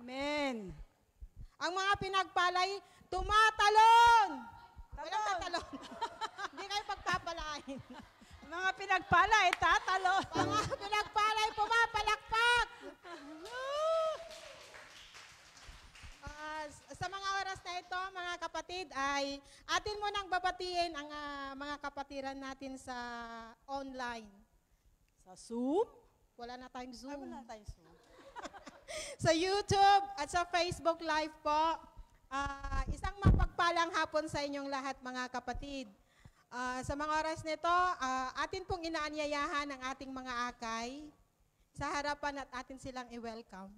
Amen. Ang mga pinagpalay, tumatalon. Walang tatalon. Hindi kayo pagpapalain. Mga pinagpalay, tatalon. Mga pinagpalay, pumapalakpak. Sa mga oras na ito, mga kapatid, ay atin mo nang babatiin ang mga kapatiran natin sa online. Sa Zoom? Wala na tayong Zoom. Ay, wala tayong Zoom. Sa YouTube at sa Facebook Live po, isang mapagpalang hapon sa inyong lahat, mga kapatid. Sa mga oras nito, atin pong inaanyayahan ang ating mga akay sa harapan at atin silang i-welcome.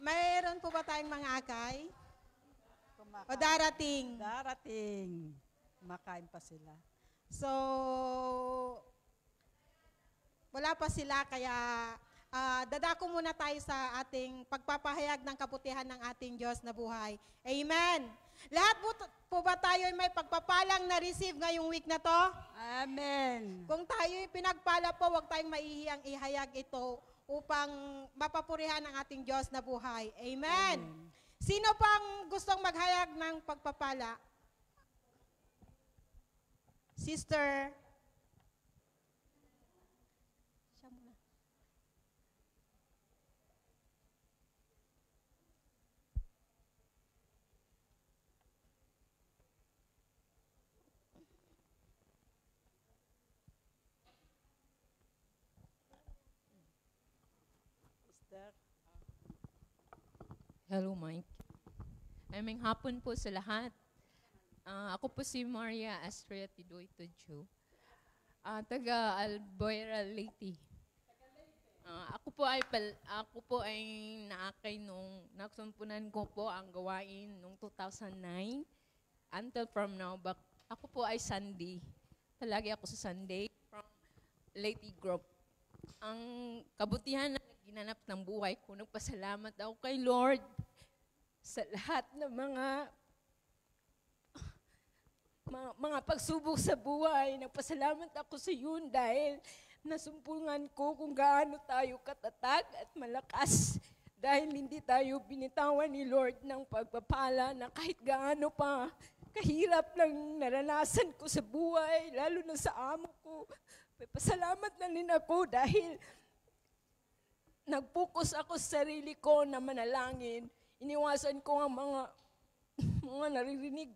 Mayroon po ba tayong mga akay? O darating? Darating. Makain pa sila. So, wala pa sila, kaya dadako muna tayo sa ating pagpapahayag ng kabutihan ng ating Diyos na buhay. Amen! Lahat po ba tayo may pagpapalang na-receive ngayong week na to? Amen. Kung tayo'y pinagpala po, huwag tayong maihiyang ihayag ito upang mapapurihan ang ating Diyos na buhay. Amen! Sino pang gustong maghayag ng pagpapala? Sister? Siya muna. Hello, Mike. Aming hapon po sa lahat. Ako po si Maria Astrea Tidoy Tudjo, taga Albuera, Leyte. Ako po ay naakay nung nagsumpunan ko po ang gawain nung 2009 until from now. Ako po ay Sunday. Palagi ako sa Sunday from Leyte Group. Ang kabutihan na ginanap ng buhay ko, nagpasalamat ako kay Lord sa lahat ng mga pagsubok sa buhay. Nagpasalamat ako sa yun dahil nasumpungan ko kung gaano tayo katatag at malakas. Dahil hindi tayo binitawan ni Lord ng pagpapala na kahit gaano pa kahirap lang naranasan ko sa buhay, lalo na sa amo ko. Pasalamat na rin ako dahil nag-focus ako sa sarili ko na manalangin. Iniwasan ko ang mga naririnig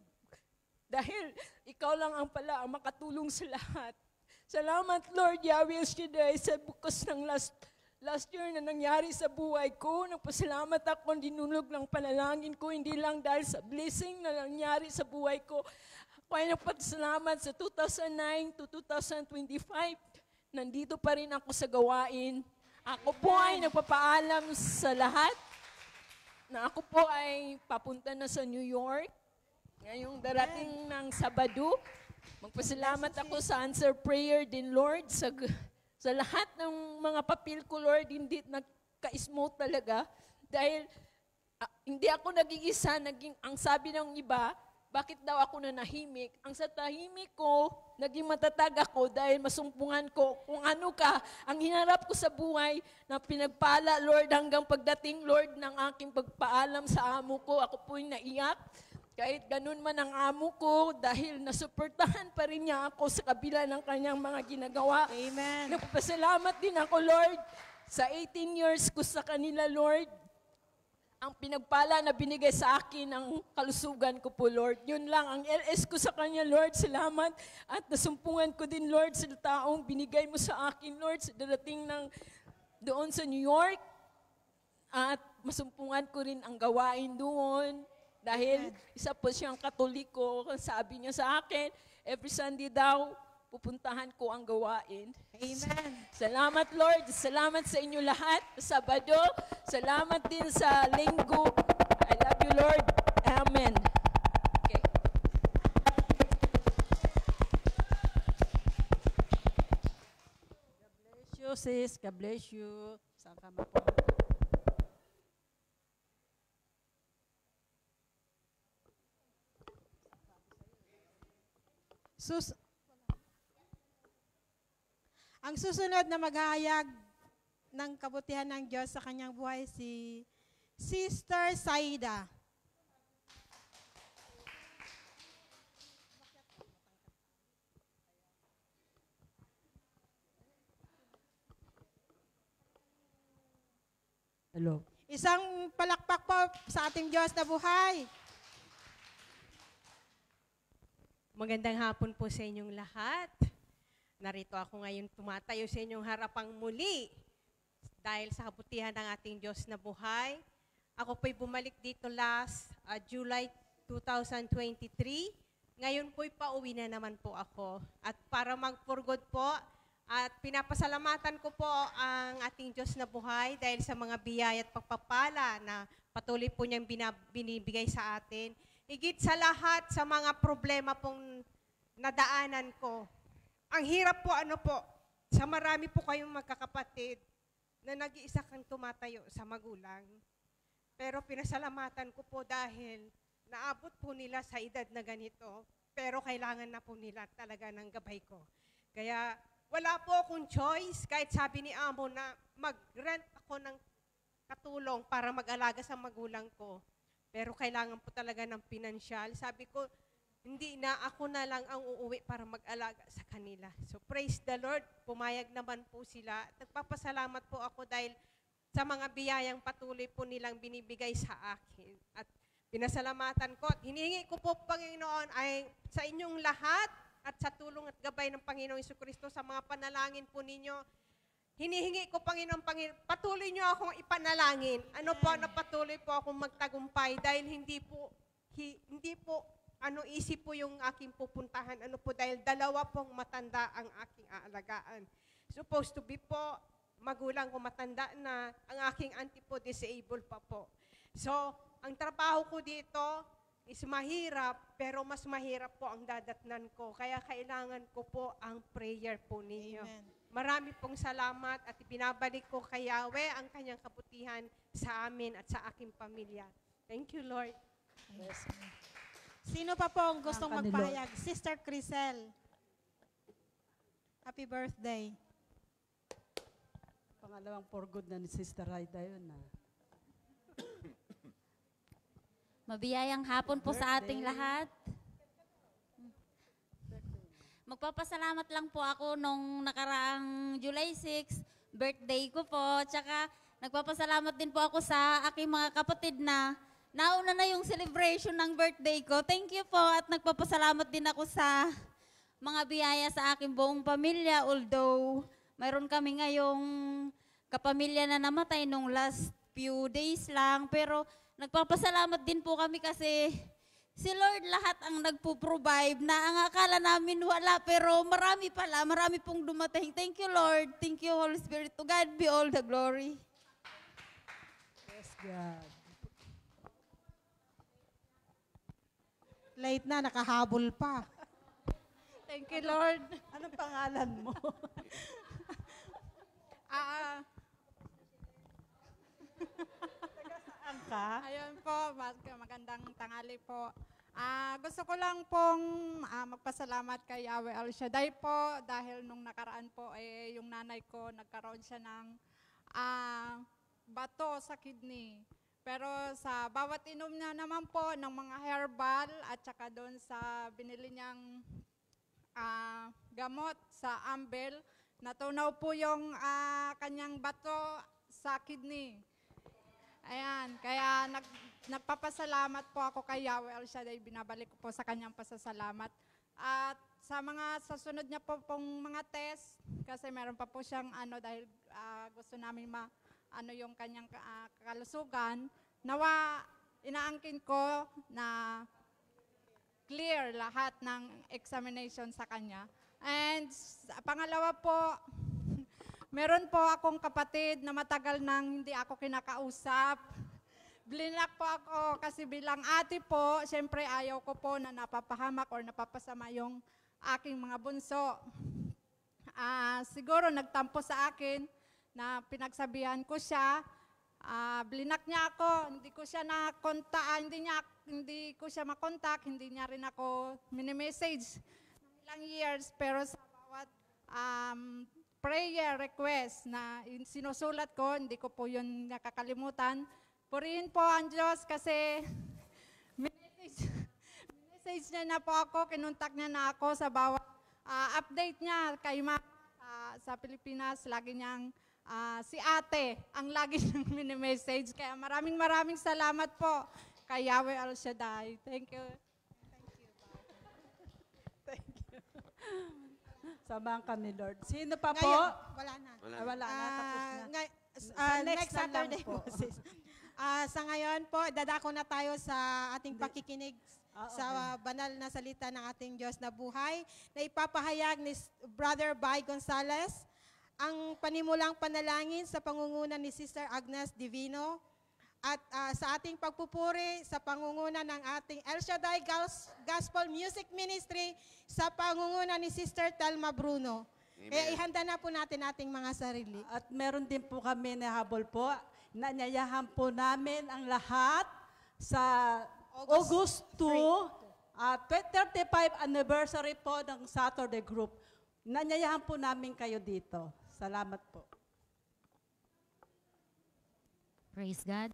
dahil ikaw lang ang pala ang makatulong sa lahat. Salamat Lord Yahweh Shaddai sa bukas ng last year na nangyari sa buhay ko. Nagpasalamat ako, dinulog ng panalangin ko, hindi lang dahil sa blessing na nangyari sa buhay ko. Ako ay nagpasalamat sa 2009 to 2025. Nandito pa rin ako sa gawain. Ako po ay nagpapaalam sa lahat na ako po ay papunta na sa New York ngayong darating ng Sabado. Magpasalamat ako sa answer prayer din, Lord, sa lahat ng mga papel ko, Lord, hindi nagka-smooth talaga. Dahil hindi ako nag-iisa, ang sabi ng iba, bakit daw ako nanahimik? Ang sa tahimik ko, naging matatag ako dahil masumpungan ko kung ano ka. Ang hinarap ko sa buhay na pinagpala, Lord, hanggang pagdating, Lord, ng aking pagpaalam sa amo ko, ako po'y naiyak. Kahit ganun man ang amo ko, dahil nasuportahan pa rin niya ako sa kabila ng kanyang mga ginagawa. Amen. Nagpapasalamat din ako, Lord, sa 18 years ko sa kanila, Lord. Ang pinagpala na binigay sa akin ang kalusugan ko po, Lord. Yun lang, ang LS ko sa kanya, Lord, salamat. At nasumpungan ko din, Lord, sa taong binigay mo sa akin, Lord, sa darating ng doon sa New York. At masumpungan ko rin ang gawain doon. Dahil isa po siyang Katoliko, sabi niya sa akin, every Sunday daw, pupuntahan ko ang gawain. Amen. Salamat, Lord. Salamat sa inyo lahat. Sabado, salamat din sa Linggo. I love you, Lord. Amen. Okay. God bless you, sis. God bless you. Saan ka mapunta? Ang susunod na maghahayag ng kabutihan ng Diyos sa kanyang buhay si Sister Saida. Hello. Isang palakpak po sa ating Diyos na buhay. Magandang hapon po sa inyong lahat. Narito ako ngayon tumatayo sa inyong harapang muli dahil sa kabutihan ng ating Diyos na buhay. Ako po'y bumalik dito last July 2023. Ngayon po'y pauwi na naman po ako. At para mag-for good po, at pinapasalamatan ko po ang ating Diyos na buhay dahil sa mga biyaya at pagpapala na patuloy po niyang binibigay sa atin. Higit sa lahat sa mga problema pong nadaanan ko. Ang hirap po sa marami po kayong magkakapatid na nag-iisa kang tumatayo sa magulang. Pero pinasalamatan ko po dahil naabot po nila sa edad na ganito, pero kailangan na po nila talaga ng gabay ko. Kaya wala po akong choice, kahit sabi ni Amo na mag-rent ako ng katulong para mag-alaga sa magulang ko. Pero kailangan po talaga ng pinansyal. Sabi ko, hindi na ako na lang ang uuwi para mag-alaga sa kanila. So praise the Lord, pumayag naman po sila. Nagpapasalamat po ako dahil sa mga biyayang patuloy po nilang binibigay sa akin. At pinasalamatan ko at hinihingi ko po, Panginoon, ay sa inyong lahat at sa tulong at gabay ng Panginoong Jesucristo sa mga panalangin po ninyo. Hinihingi ko, Panginoon, patuloy nyo akong ipanalangin. Ano po, na patuloy po akong magtagumpay dahil hindi po easy po yung aking pupuntahan. Ano po, dahil dalawa pong matanda ang aking aalagaan. Supposed to be po, magulang ko matanda na, ang aking auntie po disabled pa po. So, ang trabaho ko dito is mahirap, pero mas mahirap po ang dadatnan ko. Kaya kailangan ko po ang prayer po ninyo. Amen. Marami pong salamat at ibinabalik ko kay Yahweh ang kanyang kabutihan sa amin at sa aking pamilya. Thank you, Lord. Yes. Sino pa po ang gustong Ang kanilo. magpahayag? Sister Crisel. Happy birthday. Pangalawang for good na ni Sister Raida yun na. Mabiyayang hapon po sa ating lahat. Magpapasalamat lang po ako nung nakaraang July 6, birthday ko po. Tsaka nagpapasalamat din po ako sa aking mga kapatid na nauna na yung celebration ng birthday ko. Thank you po at nagpapasalamat din ako sa mga biyaya sa aking buong pamilya. Although mayroon kami ngayong kapamilya na namatay nung last few days lang. Pero nagpapasalamat din po kami kasi si Lord lahat ang nagpo-provide na ang akala namin wala, pero marami pala, marami pong dumating. Thank you, Lord. Thank you, Holy Spirit. To God be all the glory. Yes, God. Late na, nakahabol pa. Thank you, Lord. Anong pangalan mo? Saan ka? Ayun po, magandang tanghali po. Gusto ko lang pong magpasalamat kay Yahweh El Shaddai po dahil nung nakaraan po yung nanay ko nagkaroon siya ng bato sa kidney. Pero sa bawat inom niya naman po ng mga herbal at saka doon sa binili niyang gamot sa Ambel, natunaw po yung kanyang bato sa kidney. Ayan, kaya nagpapasalamat po ako kay Yahweh El Shaddai, binabalik ko po sa kanyang pasasalamat. At sa mga sasunod niya po pong mga test, kasi meron pa po siyang dahil gusto namin yung kanyang kalusugan, nawa inaangkin ko na clear lahat ng examination sa kanya. And pangalawa po, meron po akong kapatid na matagal nang hindi ako kinakausap. Blinak po ako kasi bilang ate po, siyempre ayaw ko po na napapahamak or napapasama yung aking mga bunso. Siguro nagtampo sa akin na pinagsabihan ko siya. Blinak niya ako, hindi ko siya hindi ko siya makontak, hindi niya rin ako mini-message ng ilang years, pero sa bawat prayer request na sinusulat ko, hindi ko po yun nakakalimutan. Purihin po ang Diyos kasi message niya na po ako, kinuntak niya na ako sa bawat update niya kay Mama sa Pilipinas. Lagi niyang, si ate, ang lagi niyang mini-message. Kaya maraming salamat po kay Yahweh El Shaddai. Thank you. Samahan kami, Lord. Sino pa po? Ngayon, wala na. Wala na, tapos na. Next na lang Saturday po. po, sis. Sa ngayon po, dadako na tayo sa ating pakikinig sa banal na salita ng ating Diyos na buhay na ipapahayag ni Brother Bay Gonzales ang panimulang panalangin sa pangunguna ni Sister Agnes Divino at sa ating pagpupuri sa pangunguna ng ating El Shaddai Gospel Music Ministry sa pangunguna ni Sister Telma Bruno. Amen. Kaya ihanda na po natin ating mga sarili. At meron din po kami na habol po. Nanyayahan po namin ang lahat sa August 2, 35 anniversary po ng Saturday Group. Nanyayahan po namin kayo dito. Salamat po. Praise God.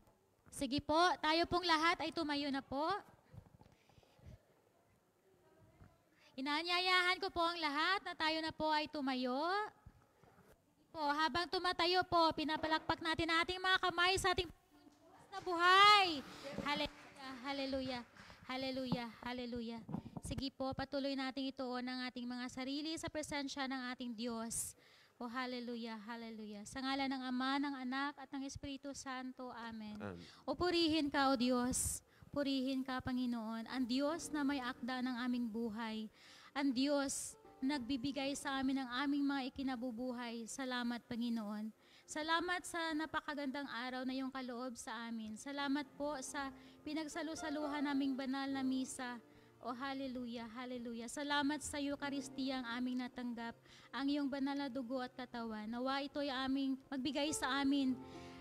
Sige po, tayo pong lahat ay tumayo na po. Inaanyayahan ko po ang lahat na tayo na po ay tumayo. Po, habang tumatayo po, pinapalakpak natin ang ating mga kamay sa ating na buhay. Hallelujah, hallelujah, hallelujah, hallelujah. Sige po, patuloy natin ituon ang ating mga sarili sa presensya ng ating Diyos. O hallelujah, hallelujah. Sa ngalan ng Ama, ng Anak, at ng Espiritu Santo. Amen. O purihin ka, O Diyos. Purihin ka, Panginoon. Ang Diyos na may akda ng aming buhay. Ang Diyos nagbibigay sa amin ng aming mga ikinabubuhay. Salamat, Panginoon. Salamat sa napakagandang araw na iyong kaloob sa amin. Salamat po sa pinagsalusaluhan naming banal na misa. O hallelujah, hallelujah. Salamat sa Eukaristiyang aming natanggap, ang iyong banal na dugo at katawan. Nawa ito'y aming magbigay sa amin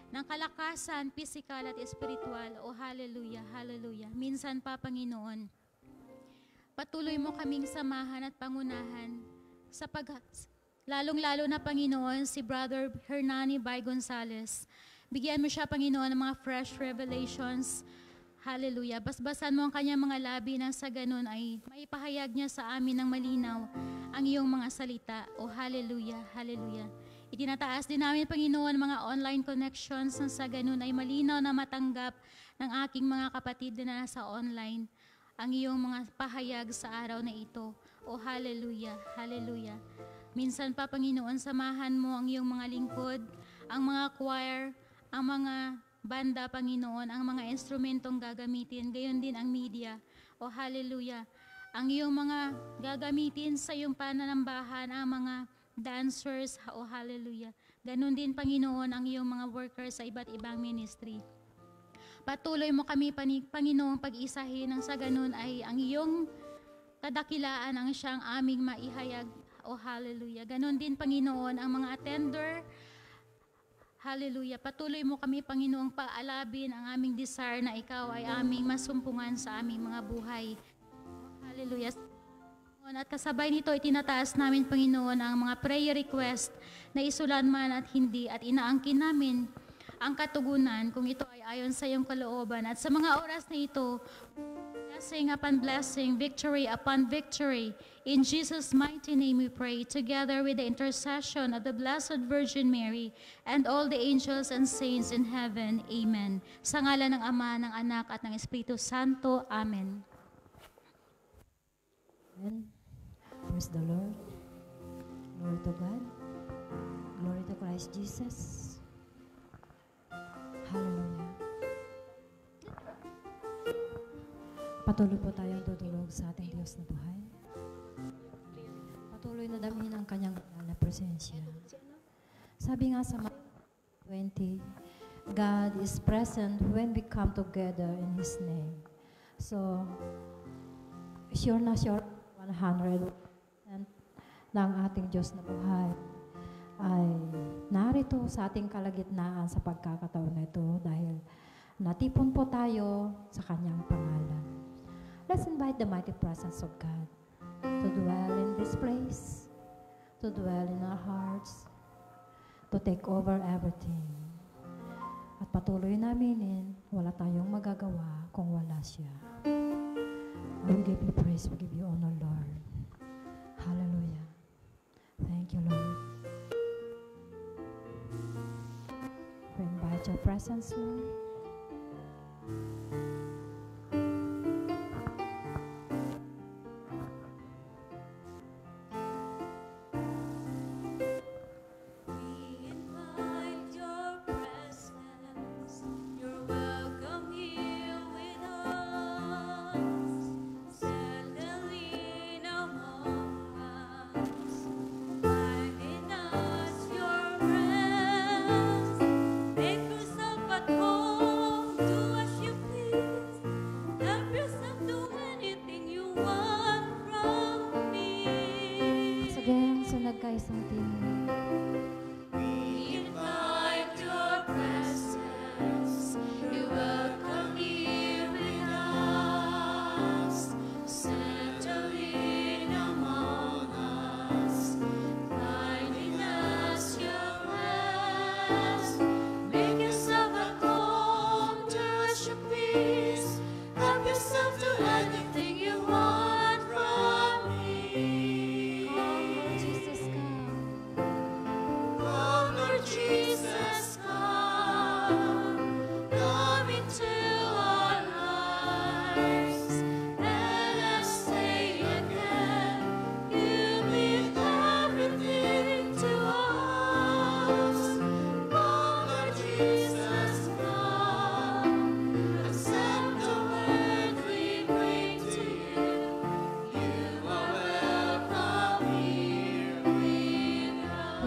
ng kalakasan, pisikal at espiritual. O hallelujah, hallelujah. Minsan pa, Panginoon, patuloy mo kaming samahan at pangunahan sa lalong-lalo na, Panginoon, si Brother Hernani Bay Gonzales. Bigyan mo siya, Panginoon, ng mga fresh revelations. Hallelujah. Basbasan mo ang kanyang mga labi nang sa ganun ay maipahayag niya sa amin ng malinaw ang iyong mga salita. O hallelujah, hallelujah. Itinataas din namin, Panginoon, mga online connections nang sa ganun ay malinaw na matanggap ng aking mga kapatid na nasa online ang iyong mga pahayag sa araw na ito. O hallelujah, hallelujah. Minsan pa, Panginoon, samahan mo ang iyong mga lingkod, ang mga choir, ang mga banda, Panginoon, ang mga instrumentong gagamitin, gayon din ang media. O hallelujah. Ang iyong mga gagamitin sa iyong pananambahan, ang mga dancers, o hallelujah. Ganon din, Panginoon, ang iyong mga workers sa iba't ibang ministry. Patuloy mo kami, Panginoon, pag-isahin nang sa ganon ay ang iyong kadakilaan ang siyang aming maihayag. O hallelujah. Ganon din, Panginoon, ang mga attender. Hallelujah. Patuloy mo kami, Panginoong, paalabin ang aming desire na ikaw ay aming masumpungan sa aming mga buhay. Hallelujah. At kasabay nito, itinataas namin, Panginoon, ang mga prayer request na isulan man at hindi, at inaangkin namin ang katugunan kung ito ay ayon sa iyong kalooban. At sa mga oras na ito, blessing upon blessing, victory upon victory. In Jesus' mighty name we pray, together with the intercession of the Blessed Virgin Mary and all the angels and saints in heaven. Amen. Sa ngalan ng Ama, ng Anak, at ng Espiritu Santo. Amen. Amen. Praise the Lord. Glory to God. Glory to Christ Jesus. Hallelujah. Patuloy po tayong tutulog sa ating Diyos na buhay. Patuloy na damihin ang kanyang banal na presensya. Sabi nga sa Matthew 20, God is present when we come together in His name. So, sure na sure 100% ng ating Diyos na buhay ay narito sa ating kalagitnaan sa pagkakataon na ito dahil natipon po tayo sa kanyang pangalan. Let's invite the mighty presence of God to dwell in this place, to dwell in our hearts, to take over everything. At patuloy na aminin, wala tayong magagawa kung wala siya. We give you praise, we give you honor, Lord. Hallelujah. Thank you, Lord. We invite your presence, Lord. Again, sa nagkaisang tingin.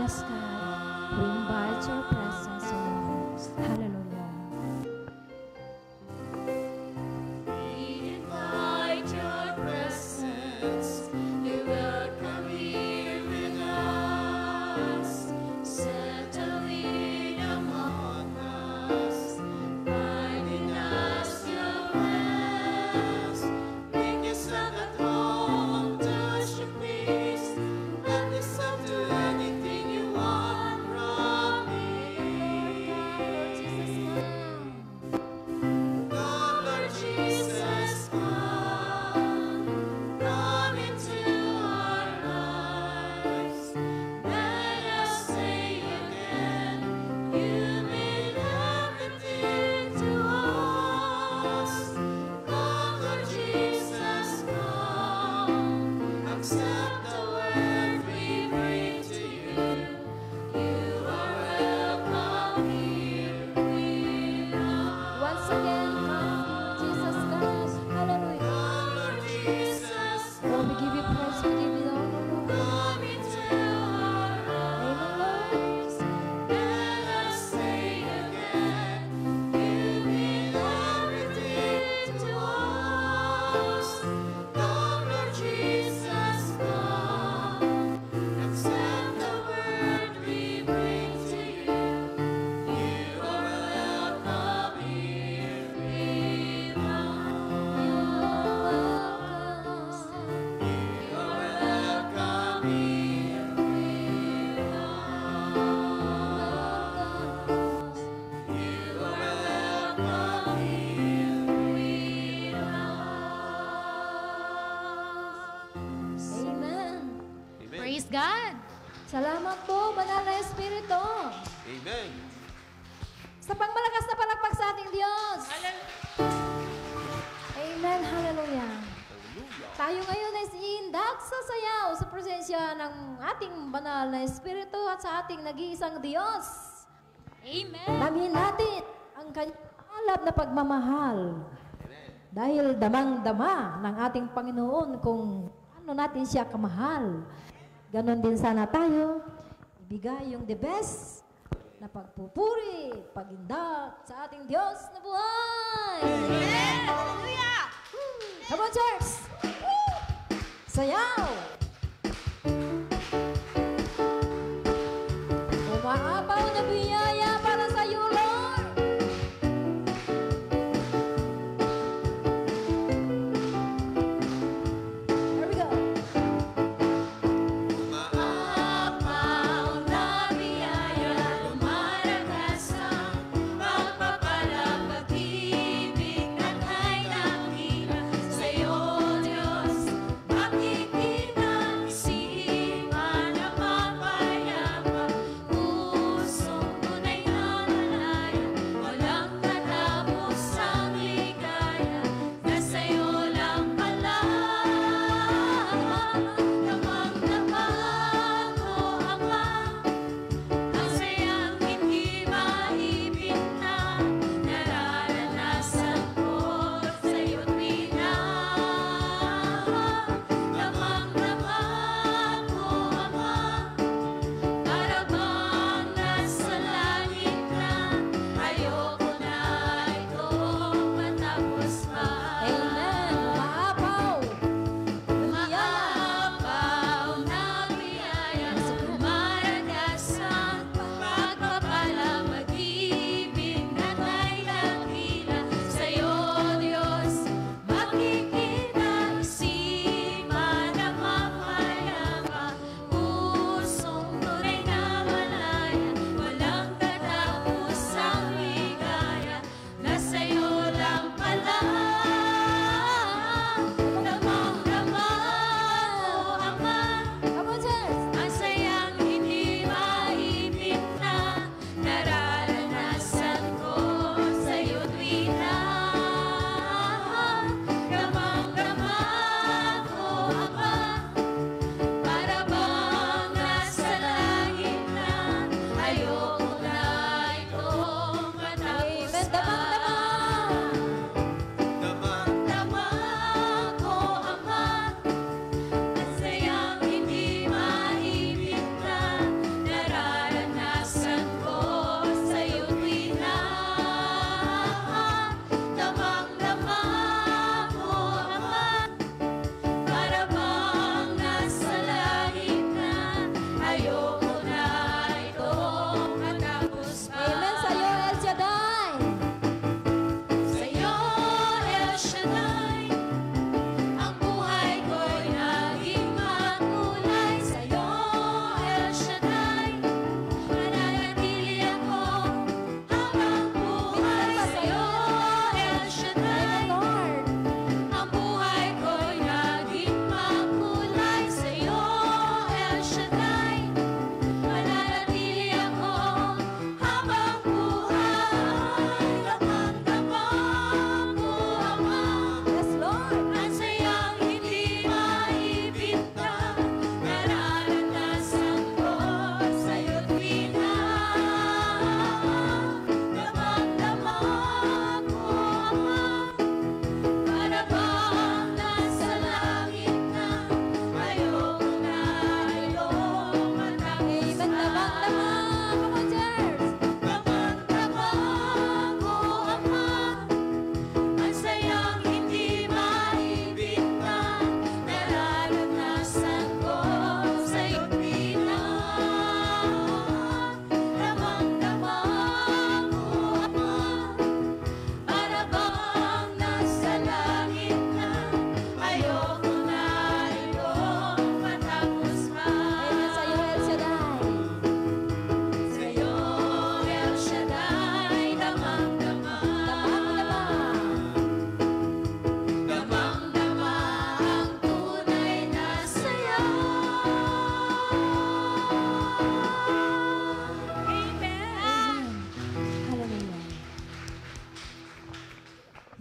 Yes, God. We invite your presence, Lord. Hallelujah. Once again, come, Jesus Christ. Hallelujah. Lord, we give you praise, we give you honor, Lord. Amen, Lord. Amen. Praise God. Salamat po, Banal na Espiritu. Amen. Sa pangmalakas na palakpak sa ating Diyos. Amen. Hallelujah. Tayo ngayon ay iindak sa sayaw sa presensya ng ating Banal na Espiritu at sa ating nag-iisang Diyos. Amen. Namin natin ang kanyang alab na pagmamahal. Dahil damang-dama ng ating Panginoon kung ano natin siya kamahal. Ganon din sana tayo, ibigay yung the best na pagpupuri, pagindak sa ating Diyos na buhay. Amen! Hallelujah! Come on, church! Woo! Sayaw! Umaapaw na biyaya para sa iyo, Lord! Here we go! Maapaw na biyaya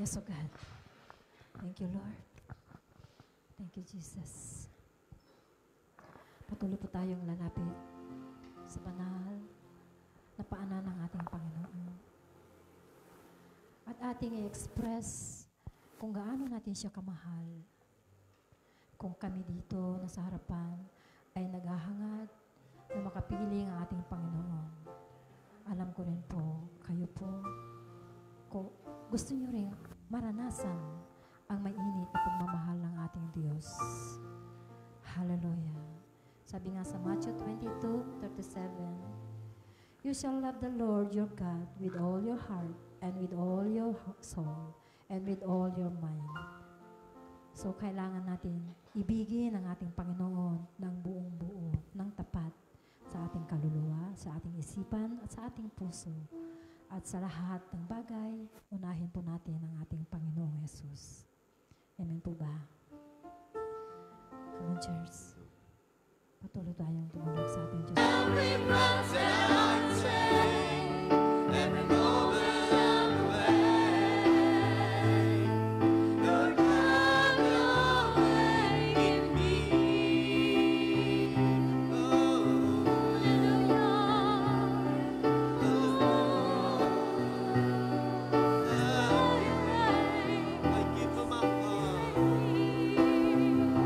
Yes, oh God. Thank you, Lord. Thank you, Jesus. Patuloy po tayong lalapit sa banal na paanan ng ating Panginoon. At ating i-express kung gaano natin siya kamahal. Kung kami dito na sa harapan ay naghahangad na makapiling ang ating Panginoon. Alam ko rin po, kayo po, kung gusto nyo rin maranasan ang mainit na pagmamahal ng ating Diyos. Hallelujah. Sabi nga sa Matthew 22:37, you shall love the Lord your God with all your heart and with all your soul and with all your mind. So, kailangan natin ibigin ang ating Panginoon ng buong buo, ng tapat sa ating kaluluwa, sa ating isipan, at sa ating puso. At sa lahat ng bagay, unahin po natin ang ating Panginoong Jesus. Amen po ba? Come on, church. Patuloy tayong tumulog sa ating Diyos. Every breath that I take, every moment of the way, Lord, have your way in me. Oh, I give you my heart. Oh,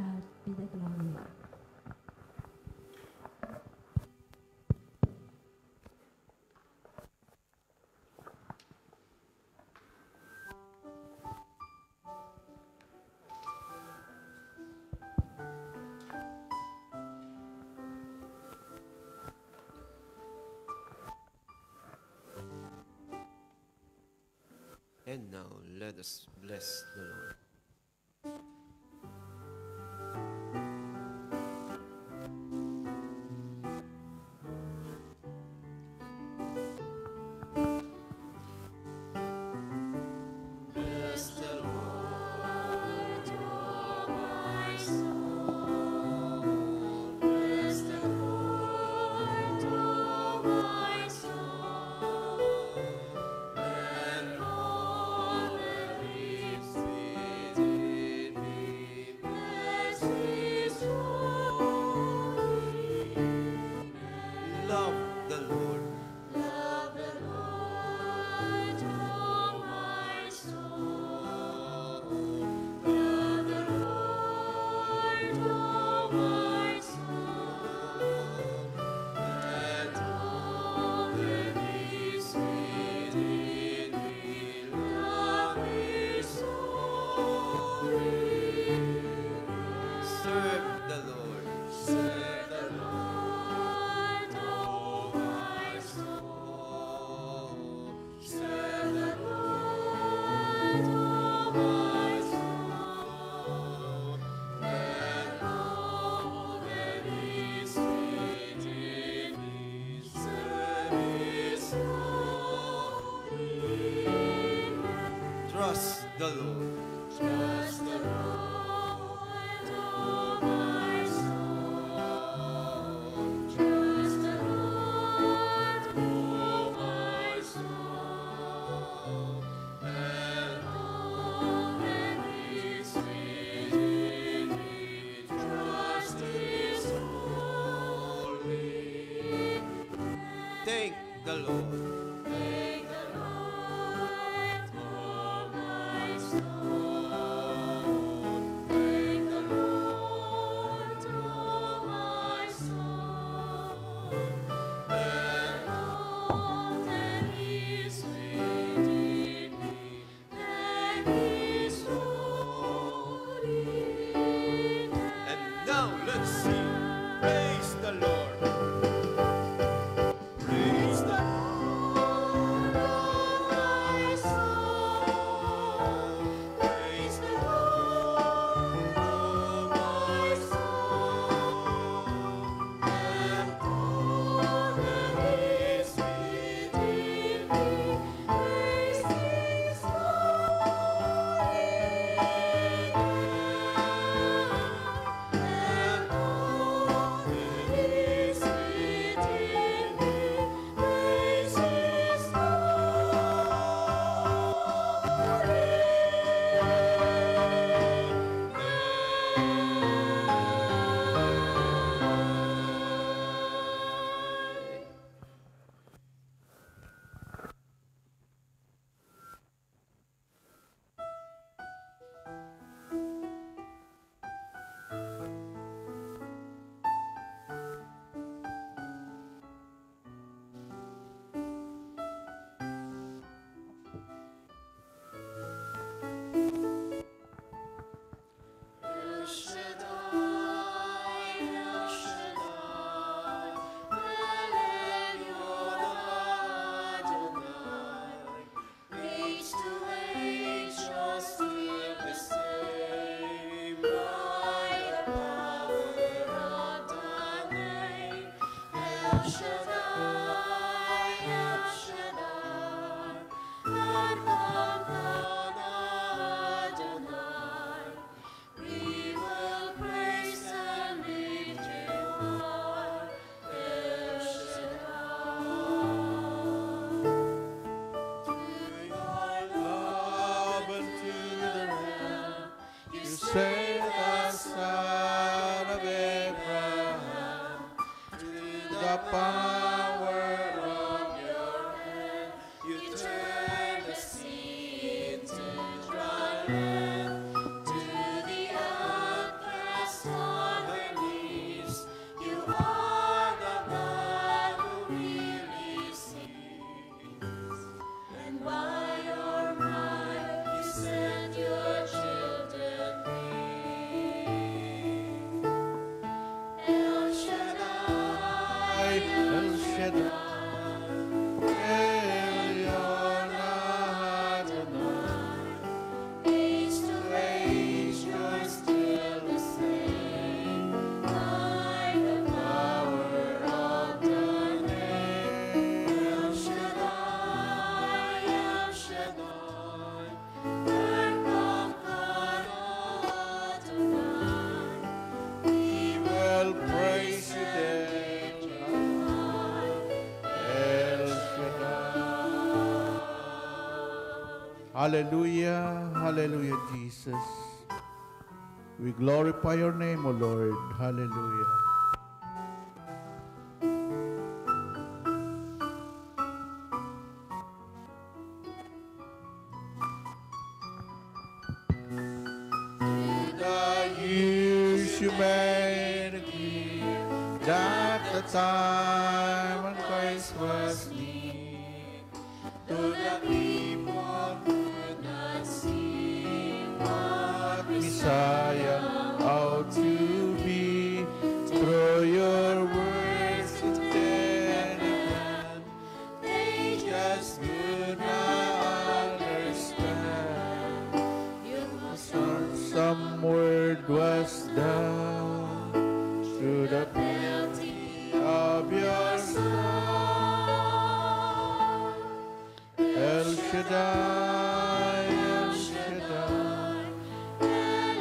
God be the glory. And now let us bless the Lord. Bless the Lord, oh my soul. Bless the Lord, oh my soul. And all that is within me, bless His holy name. Love the Lord. Love the Lord, oh my soul. Love the Lord, oh my soul. And all that is within me, love His holy name. Serve the Lord. Serve the Lord, oh my soul. Serve the Lord, oh my soul. And all that is within me, serve His holy name. Trust the Lord. Trust the Lord, oh my soul. Trust the Lord, oh my soul. And all that is within me, trust His holy name. Thank the Lord. Thank the Lord, oh my soul. Thank the Lord, oh my soul. And all that is within me, and His holy name. And now let's sing. Praise the Lord. Praise the Lord, oh my soul. Praise the Lord, oh my soul. And all that is within me, praise His holy name. And all that is within me, praise His holy name. El Shaddai, El Shaddai, El Elyon Adonai, age to age, you're still the same. By the power of thy name, El Shaddai, El Shaddai, Adonai, Adonai. We will praise and lift you high, El Shaddai. To your love and to the Lamb, you saved the son of Abraham. To the power of your hand, you turned the sea into dry land. To the outcast are the God who really sees, and by your might you set your children free. El Shaddai, El Shaddai, Elyon Adonai, age to age you're still the same, by the power of the name. El Shaddai, El Shaddai, work of God Adonai, we will praise you day and night. El Shaddai. Hallelujah, hallelujah, Jesus. We glorify your name, O Lord. Hallelujah. The years you made agree that the time when Christ was near, To the people who could not see what Messiah ought to be, through your words to understand, they just could not understand. You must some word was done through the penalty of your Son. El Shaddai, El Shaddai,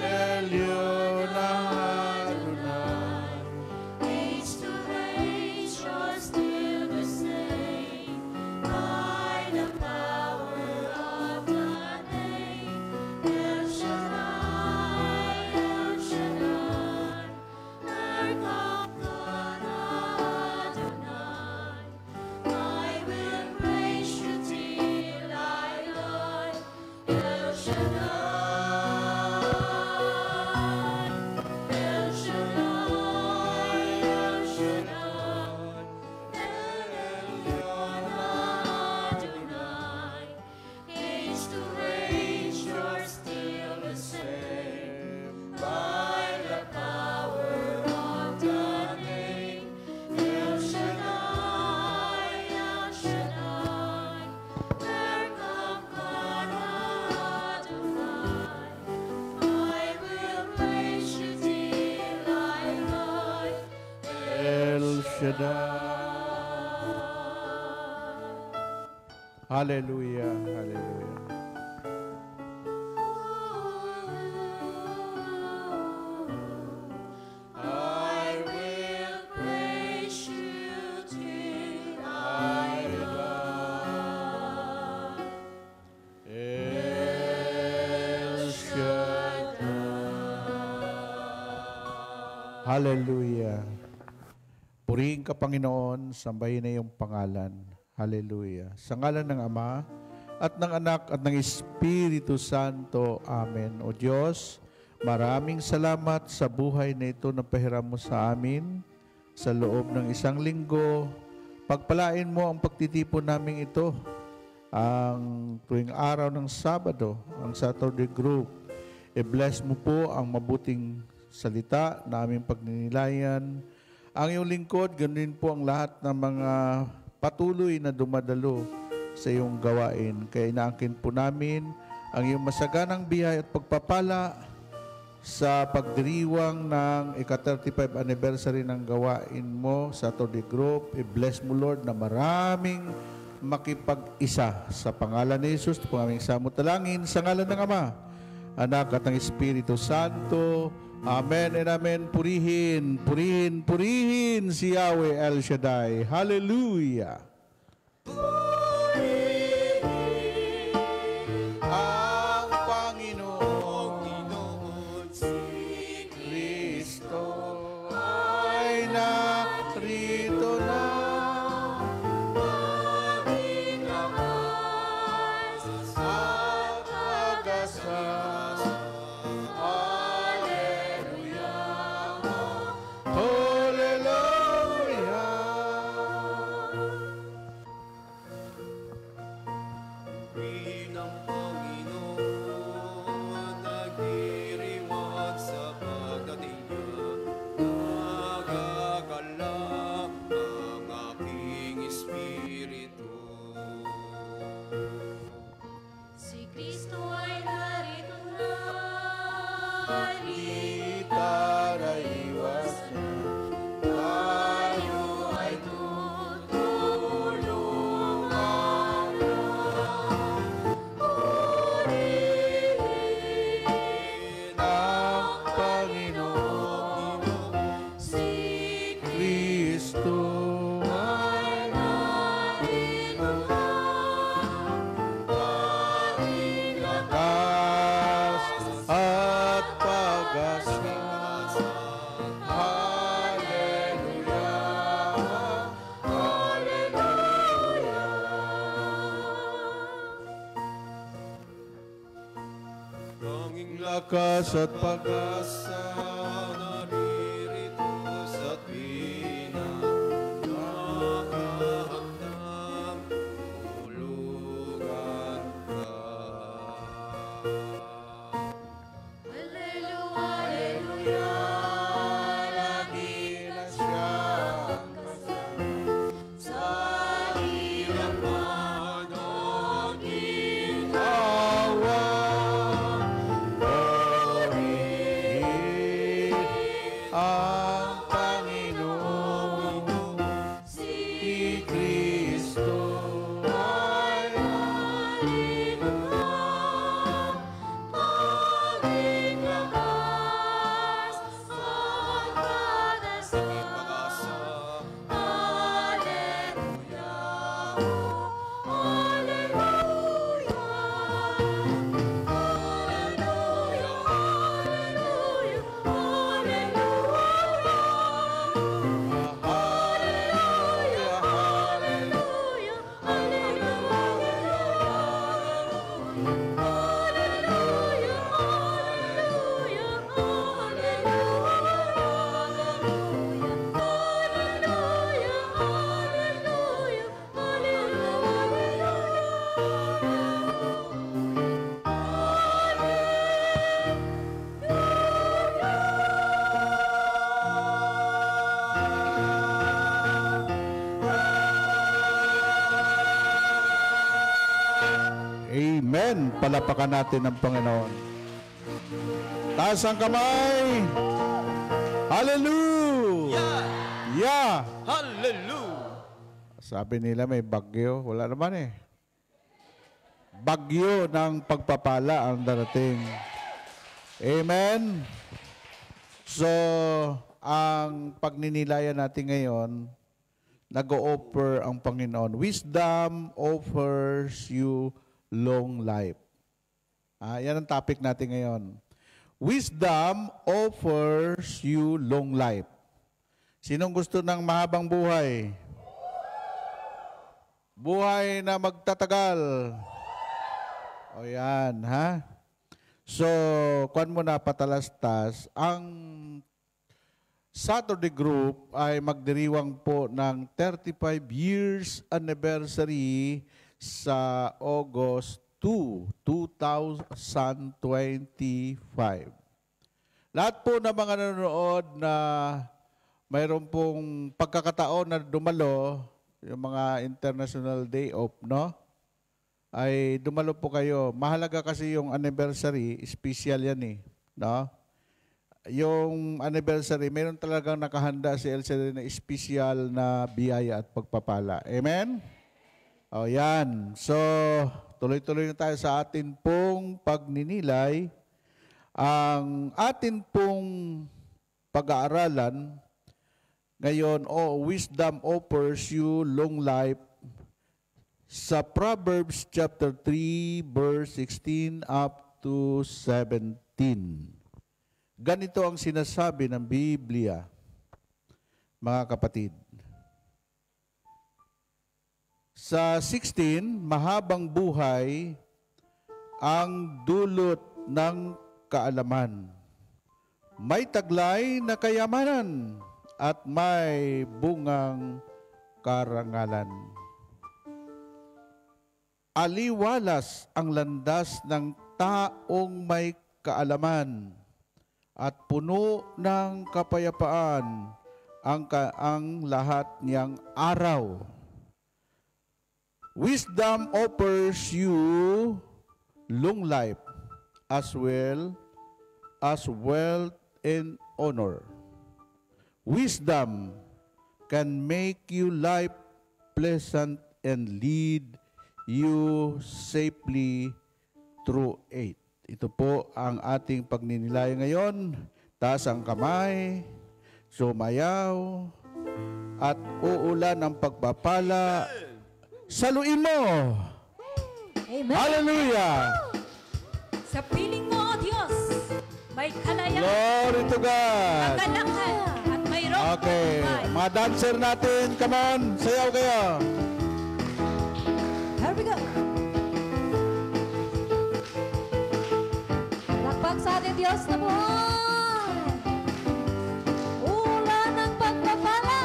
Elyon Adonai, age to age you're still the same, by the power of the name. El Shaddai, El Shaddai, work of God Adonai, I will praise you till I die. El Shaddai, El Shaddai, El Shaddai, Elyon Adonai, age to age you're still the same, by the power of the name. El Shaddai, El Shaddai, work of God Adonai, I will praise you till I die. El Shaddai. Hallelujah, hallelujah. I will praise you till I die. El Shaddai. Hallelujah. Purihin ka, Panginoon, sambahin na iyong pangalan. Hallelujah. Sa ngalan ng Ama, at ng Anak, at ng Espiritu Santo. Amen. O Diyos, maraming salamat sa buhay na ito na pahiram mo sa amin sa loob ng isang linggo. Pagpalain mo ang pagtitipon namin ito, ang tuwing araw ng Sabado, ang Saturday group. I-bless mo po ang mabuting salita na aming pagninilayan. Ang iyong lingkod, ganun po ang lahat ng mga patuloy na dumadalo sa iyong gawain. Kaya inaangkin po namin ang iyong masaganang biyaya at pagpapala sa pagdiriwang ng ika-35 anniversary ng gawain mo sa Saturday Group. I-bless mo, Lord, na maraming makipag-isa. Sa pangalan ni Jesus, po aming samutalangin sa ngalan ng Ama, Anak at ng Espiritu Santo. Amen and amen. Purihin, purihin, purihin si Yahweh El Shaddai. Hallelujah. Ang Panginoon si Kristo ay narito na. At agasas. Hallelujah. Hallelujah. lakas at pag-asa naririto sa tuwina, nakahandang tulugan ka. Hallelujah, lagi na siyang kasama sa hirap man o awa. Purihin ang Panginoon, si Kristo ay malinamnam, maging lakas at pag-asa. Hallelujah, hallelujah, Amen. Palapakan natin ang Panginoon. Taas ang kamay. Hallelujah. Yeah. Hallelujah! Sabi nila may bagyo. Wala naman eh. Bagyo ng pagpapala ang darating. Amen. So, ang pagninilayan natin ngayon, nag-o-offer ang Panginoon. Wisdom offers you long life. Yan ang topic natin ngayon. Wisdom offers you long life. Sinong gusto ng mahabang buhay? Buhay na magtatagal. O yan, ha? So, kuwan mo na patalastas. Ang Saturday group ay magdiriwang po ng 35 years anniversary sa August 2, 2025. Lahat po ng mga nanonood na mayroon pong pagkakataon na dumalo, yung mga International Day Off, no? Ay dumalo po kayo. Mahalaga kasi yung anniversary, special yan eh, no? Yung anniversary, mayroon talagang nakahanda si LCD na special na biyaya at pagpapala. Amen? O yan. So, tuloy-tuloy na tayo sa atin pong pagninilay. Ang atin pong pag-aaralan ngayon, wisdom offers you long life sa Proverbs chapter 3, verse 16 up to 17. Ganito ang sinasabi ng Biblia, mga kapatid. Sa 16, mahabang buhay ang dulot ng kaalaman. May taglay na kayamanan at may bungang karangalan. Aliwalas ang landas ng taong may kaalaman at puno ng kapayapaan ang lahat niyang araw. Wisdom offers you long life as well as wealth and honor. Wisdom can make you life pleasant and lead you safely through it. Ito po ang ating pagninilay ngayon. Taas ang kamay, sumayaw, at uulan ang pagpapala. Saluin mo! Amen. Hallelujah! Sa piling mo, O Diyos, may kalayaan, Glory to God! kagalakan, at mayroong Okay, buhay. mga dancer natin, come on, sayaw kayo. Here we go. palakpak sa ating Diyos na buhay. Ulan ng pagpapala.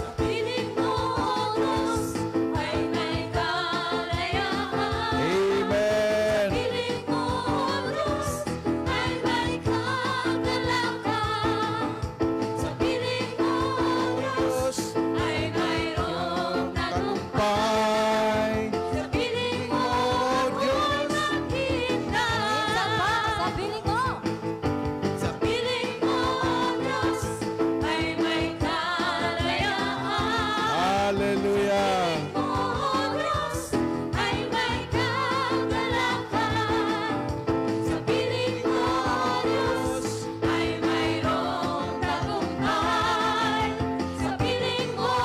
Sa piling mo, O Diyos, ay may kalayaan. Amen. Piling mo, O Diyos, ay may kagalakan. Sa piling mo, O Diyos, ay mayroong tagumpay. Sa piling mo, ako'y makita. Sa piling mo. Sa piling mo, O Diyos, ay may kalayaan. Hallelujah. O Diyos, ay may kagalakan. Sa piling mo, O Diyos, ay mayroong tagumpay. Sa piling mo,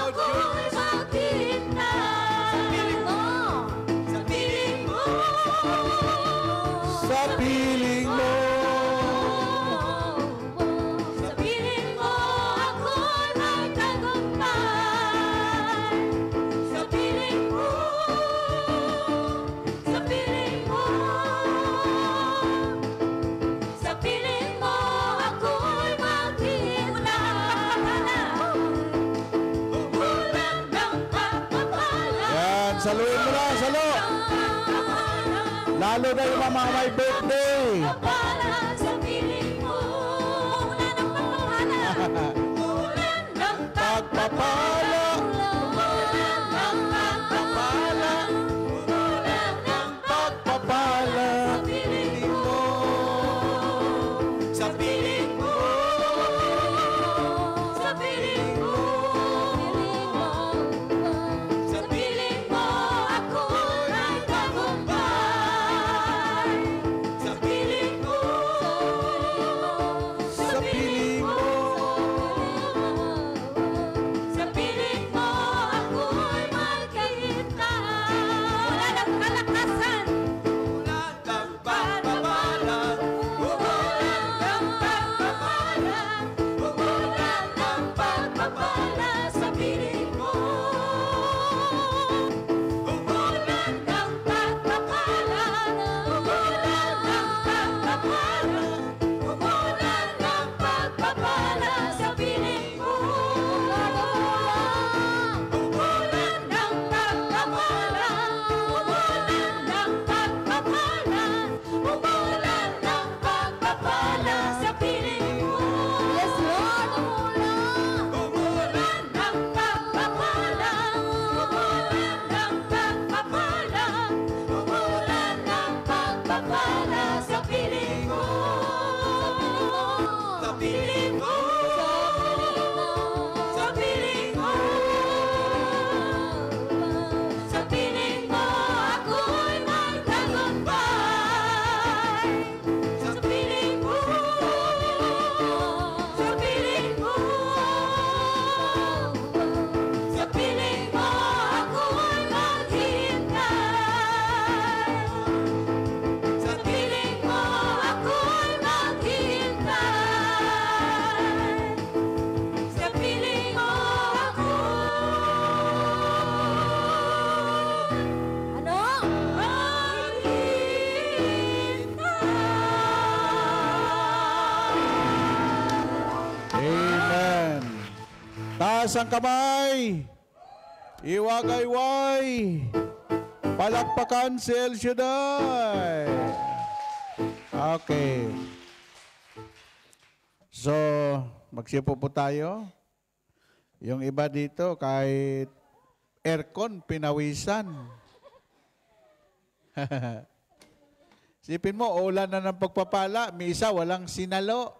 ako'y makita. Sa piling mo, Sa piling mo. sa piling mo, ako'y may tagumpay. Sa piling mo, sa piling mo, sa piling mo, ako'y makita. Umulan ng pagpapala. Yan, saluhin mo na, salo. Lalo na yung mga may birthday. Pagpapala sa piling mo. Umulan ng pagpapala. Umulan ng Pagpapala. Umulan ng pagpapala. Umulan ng Pagpapala. sa piling mo. Sa piling mo. Sa piling mo. Sa piling mo, ako'y may tagumpay. Sa piling mo. Sa piling mo. Sa piling mo, ako'y makikita. Wala ng kalakasan. Wala ng pagpapala. Umulan ng pagpapala. Umulan ng pagpapala sa piling mo. Umulan ng pagpapala. Umulan ng pagpapala. Umulan ng pagpapala sa piling mo. Umulan ng pagpapala. Umulan ng pagpapala. Umulan ng pagpapala sa piling mo. Yes, Lord. Umulan. Umulan ng pagpapala. Umulan ng pagpapala. Umulan ng pagpapala sa piling mo. Sa piling mo. Sa piling mo. Sa piling mo, ako'y may tagumpay. Sa piling mo. Sa piling mo. Sa piling mo, ako'y maghihintay. Sa piling mo, ako'y maghihintay. Sa piling mo, Ano? Amen. Taas ang kamay. Iwagayway. Palakpakan si El Shaddai. Okay. So, magsipo po tayo. Yung iba dito, kahit aircon, pinawisan. Sipin mo, ulan na ng pagpapala. May isa, walang sinalo.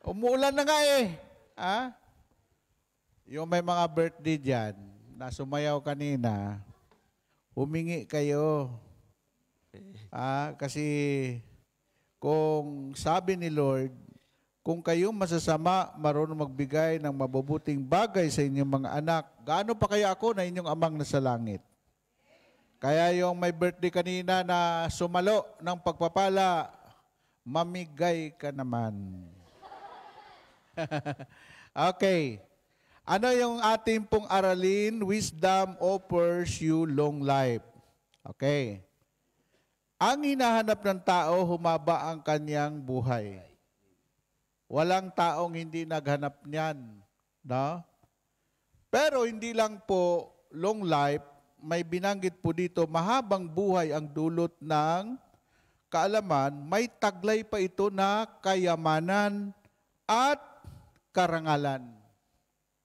Umuulan na nga eh. Ha? Yung may mga birthday dyan, na sumayaw kanina, humingi kayo. Kasi kung sabi ni Lord, kung kayong masasama, marunong magbigay ng mabubuting bagay sa inyong mga anak, gaano pa kaya ako na inyong amang nasa langit? Kaya yung may birthday kanina na sumalo ng pagpapala, mamigay ka naman. Okay. Ano yung ating pong aralin? Wisdom offers you long life. Okay. Ang hinahanap ng tao, humaba ang kanyang buhay. Walang taong hindi naghanap niyan. No? Pero hindi lang po long life, may binanggit po dito, mahabang buhay ang dulot ng kaalaman, may taglay pa ito na kayamanan at karangalan.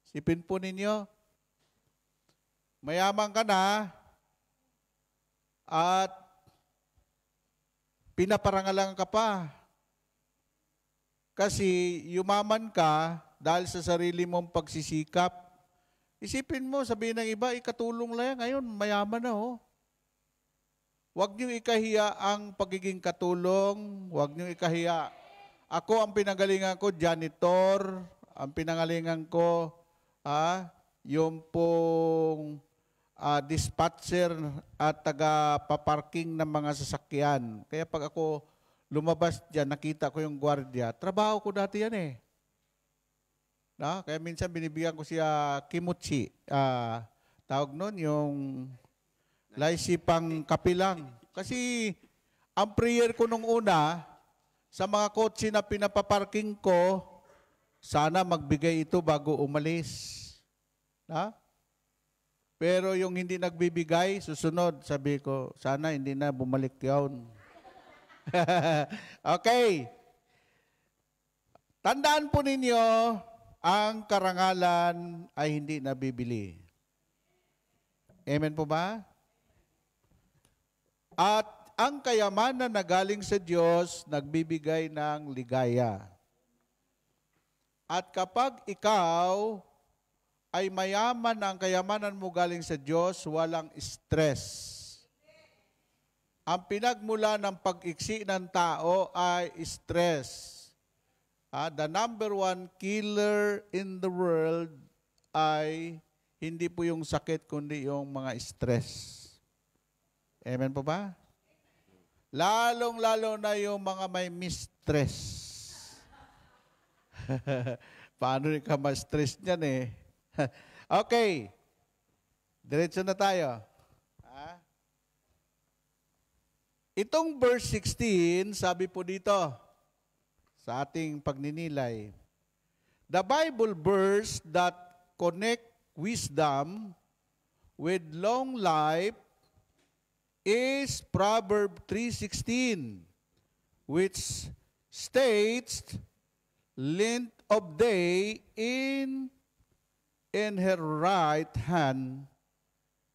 Sipin po ninyo, mayaman ka na at pinaparangalan ka pa. Kasi yumaman ka dahil sa sarili mong pagsisikap. Isipin mo, sabihin ng iba, ikatulong lang yan. Ngayon, mayaman na oh. Huwag niyo ikahiya ang pagiging katulong. Huwag niyo ikahiya. Ako, ang pinanggalingan ko, janitor. Ang pinanggalingan ko, yung pong dispatcher at taga-paparking ng mga sasakyan. Kaya pag ako lumabas dyan, nakita ko yung gwardiya, trabaho ko dati yan eh. No? Kaya minsan binibigyan ko siya kimutsi. Tawag nun, yung laisipang kapilang. Kasi ang prayer ko nung una, sa mga kotse na pinapaparking ko, sana magbigay ito bago umalis. No? Pero yung hindi nagbibigay, susunod, sabi ko, sana hindi na bumalik yun. Okay. Tandaan po ninyo, ang karangalan ay hindi nabibili. Amen po ba? At ang kayamanan na galing sa Diyos, nagbibigay ng ligaya. At kapag ikaw ay mayaman na ang kayamanan mo galing sa Diyos, walang stress. Ang pinagmula ng pag-iksi ng tao ay stress. The number one killer in the world ay hindi po yung sakit, kundi yung mga stress. Amen po ba? Lalong-lalo na yung mga may mistress. Paano ka ma-stress niyan eh? Okay. Diretso na tayo. Itong verse 16, sabi po dito, sa ating pagninilay, the Bible verse that connect wisdom with long life is Proverbs 3:16, which states, length of day in her right hand,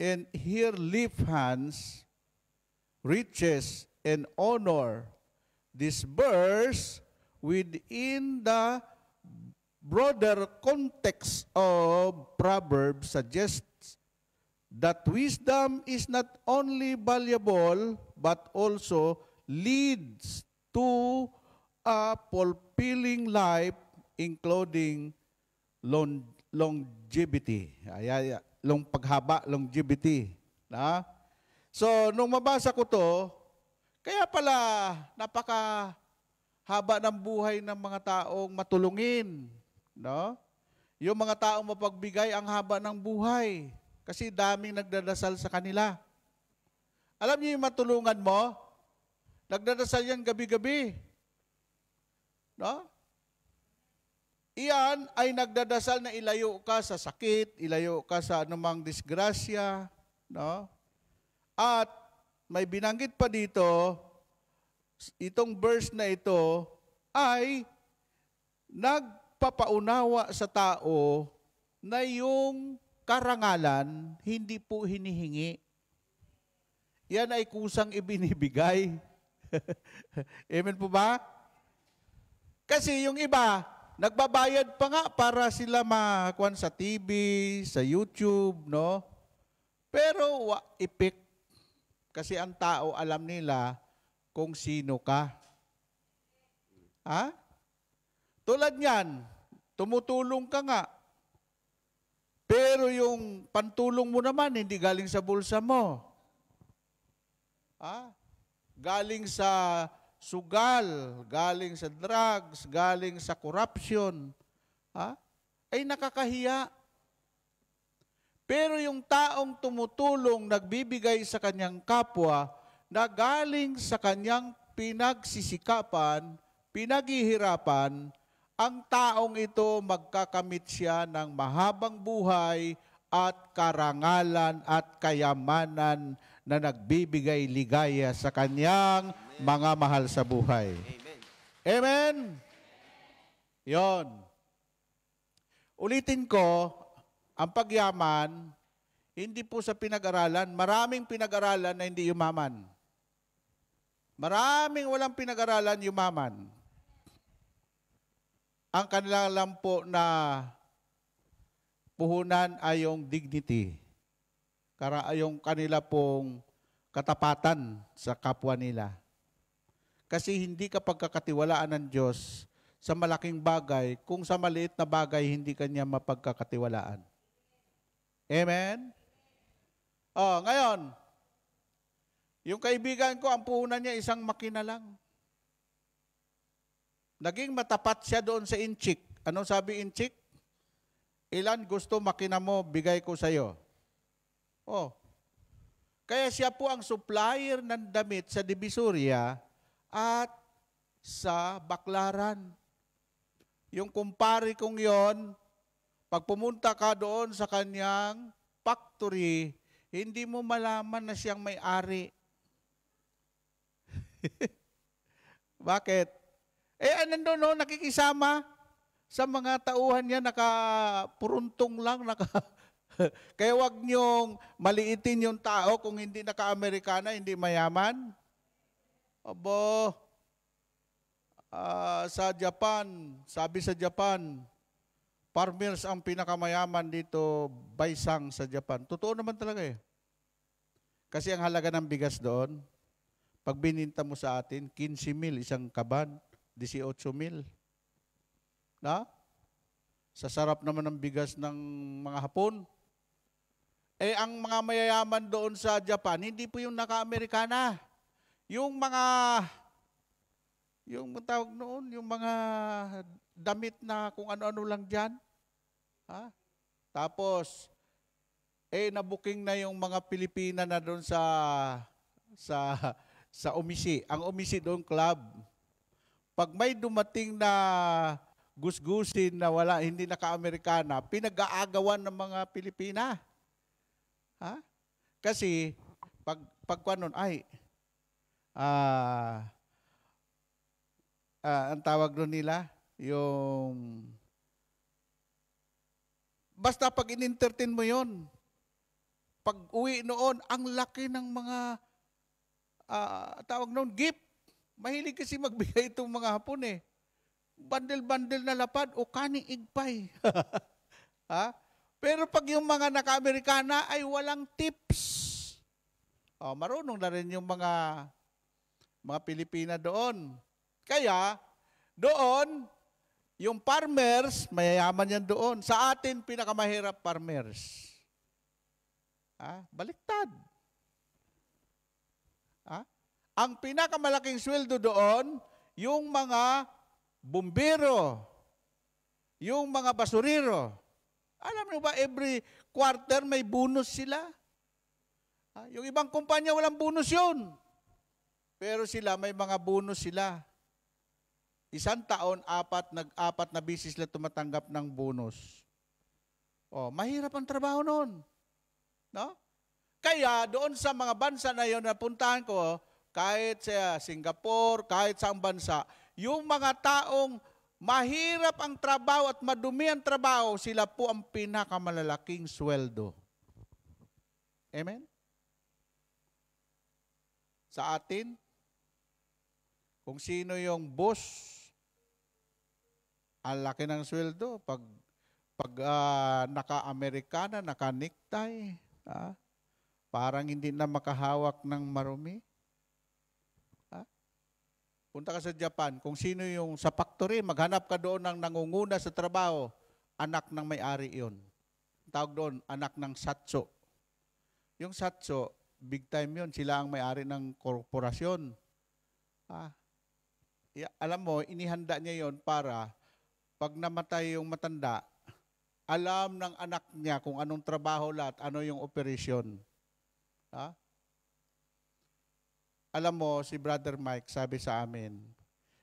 and her left hands, riches and honor. This verse, within the broader context of Proverbs, suggests that wisdom is not only valuable, but also leads to a fulfilling life, including longevity. Paghaba, longevity. Na? So, nung mabasa ko to, kaya pala napakahaba ng buhay ng mga taong matulungin. No? Yung mga taong mapagbigay, ang haba ng buhay. Kasi daming nagdadasal sa kanila. Alam niyo yung matulungan mo? Nagdadasal yan gabi-gabi. No? Iyan ay nagdadasal na ilayo ka sa sakit, ilayo ka sa anumang disgrasya. No? At may binanggit pa dito, itong verse na ito ay nagpapaunawa sa tao na yung karangalan hindi po hinihingi. Yan ay kusang ibinibigay. Amen po ba? Kasi yung iba, nagbabayad pa nga para sila makuha sa TV, sa YouTube, no? Pero ipik. Kasi ang tao alam nila kung sino ka. Ha? Tulad niyan, tumutulong ka nga. Pero yung pantulong mo naman, hindi galing sa bulsa mo. Ha? Galing sa sugal, galing sa drugs, galing sa corruption. Ha? Ay nakakahiya. Pero yung taong tumutulong, nagbibigay sa kanyang kapwa, na galing sa kanyang pinagsisikapan, pinaghihirapan, ang taong ito magkakamit siya ng mahabang buhay at karangalan at kayamanan na nagbibigay ligaya sa kanyang mga mahal sa buhay. Amen? Yon. Ulitin ko, ang pagyaman, hindi po sa pinag-aralan. Maraming pinag-aralan na hindi yumaman. Maraming walang pinag-aralan yumaman. Ang kanila lang po na puhunan ay yung dignity. Yung kanila pong katapatan sa kapwa nila. Kasi hindi ka pagkakatiwalaan ng Diyos sa malaking bagay kung sa maliit na bagay hindi kanya mapagkakatiwalaan. Amen? Ngayon, yung kaibigan ko, ang puhunan niya isang makina lang. Naging matapat siya doon sa inchik. Ano sabi inchik? Ilan gusto makina mo, bigay ko sa'yo. Kaya siya po ang supplier ng damit sa Divisoria at sa Baclaran. Yung kumpare kong yon, pag pumunta ka doon sa kanyang factory, hindi mo malaman na siyang may-ari. Bakit? Nandun nakikisama sa mga tauhan niya, nakapuruntong lang, kaya wag niyong maliitin yung tao kung hindi naka-Amerikana, hindi mayaman. Sa Japan, sabi sa Japan, farmers ang pinakamayaman dito, baysang sa Japan. Totoo naman talaga eh. Kasi ang halaga ng bigas doon, pag bininta mo sa atin, 15,000 isang kaban, 18,000. Na? Sa sarap naman ng bigas ng mga Hapon. Ang mga mayayaman doon sa Japan, hindi po yung naka-Amerikana. Yung tawag noon, yung mga damit na kung ano-ano lang dyan. Tapos, nabuking na yung mga Pilipina na doon sa Umisi. Ang Umisi doon club. Pag may dumating na gusgusin na hindi naka-Amerikana, pinag-aagawan ng mga Pilipina. Kasi, pag nun, ang tawag nun nila, yung basta pag in-entertain mo yon, pag uwi noon, ang laki ng mga tawag noon, gift. Mahilig kasi magbigay itong mga Hapon eh. Bandel-bandel na lapad o kaning igpay. Pero pag yung mga naka-Amerikana ay walang tips. Marunong na rin yung mga Pilipina doon. Kaya, doon, yung farmers, mayayaman yan doon. Sa atin, pinakamahirap farmers. Baliktad. Ang pinakamalaking sweldo doon, yung mga bumbero, yung mga basurero. Alam niyo ba, every quarter may bonus sila? Yung ibang kumpanya, walang bonus yun. Pero sila, may mga bonus sila. Isang taon, apat na bisis sila tumatanggap ng bonus. Mahirap ang trabaho noon. No? Kaya doon sa mga bansa na yon na puntahan ko, kahit sa Singapore, kahit sa bansa, yung mga taong mahirap ang trabaho at madumi ang trabaho, sila po ang pinakamalalaking sweldo. Amen? Sa atin, kung sino yung boss, ang laki ng sweldo. Pag naka-Amerikana, naka-necktie, parang hindi na makahawak ng marumi. Punta ka sa Japan, kung sino yung sa factory, maghanap ka doon ng nangunguna sa trabaho, anak ng may-ari iyon. Tawag doon, anak ng satso. Yung satso, big time yun, sila ang may-ari ng korporasyon. Alam mo, inihanda niya yon para pag namatay yung matanda, alam ng anak niya kung anong trabaho lahat, ano yung operasyon. alam mo, si Brother Mike sabi sa amin,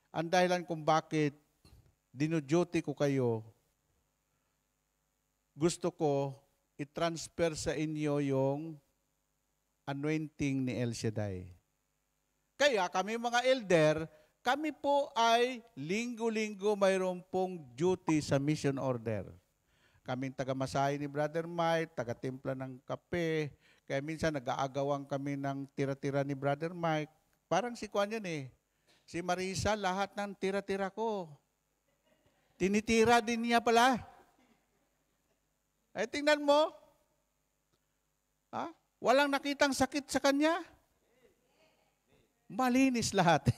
ang dahilan kung bakit dinuduty ko kayo, gusto ko i-transfer sa inyo yung anointing ni El Shaddai. Kaya kami mga elder, kami po ay linggo-linggo mayroon pong duty sa mission order. Kaming taga-masahe ni Brother Mike, taga-timpla ng kape, kaya minsan nag-aagawang kami ng tira-tira ni Brother Mike. Parang si Kwan yan eh. Si Marisa, lahat ng tira-tira ko. Tinitira din niya pala. Ay, tingnan mo. Ha? Walang nakitang sakit sa kanya. Malinis lahat.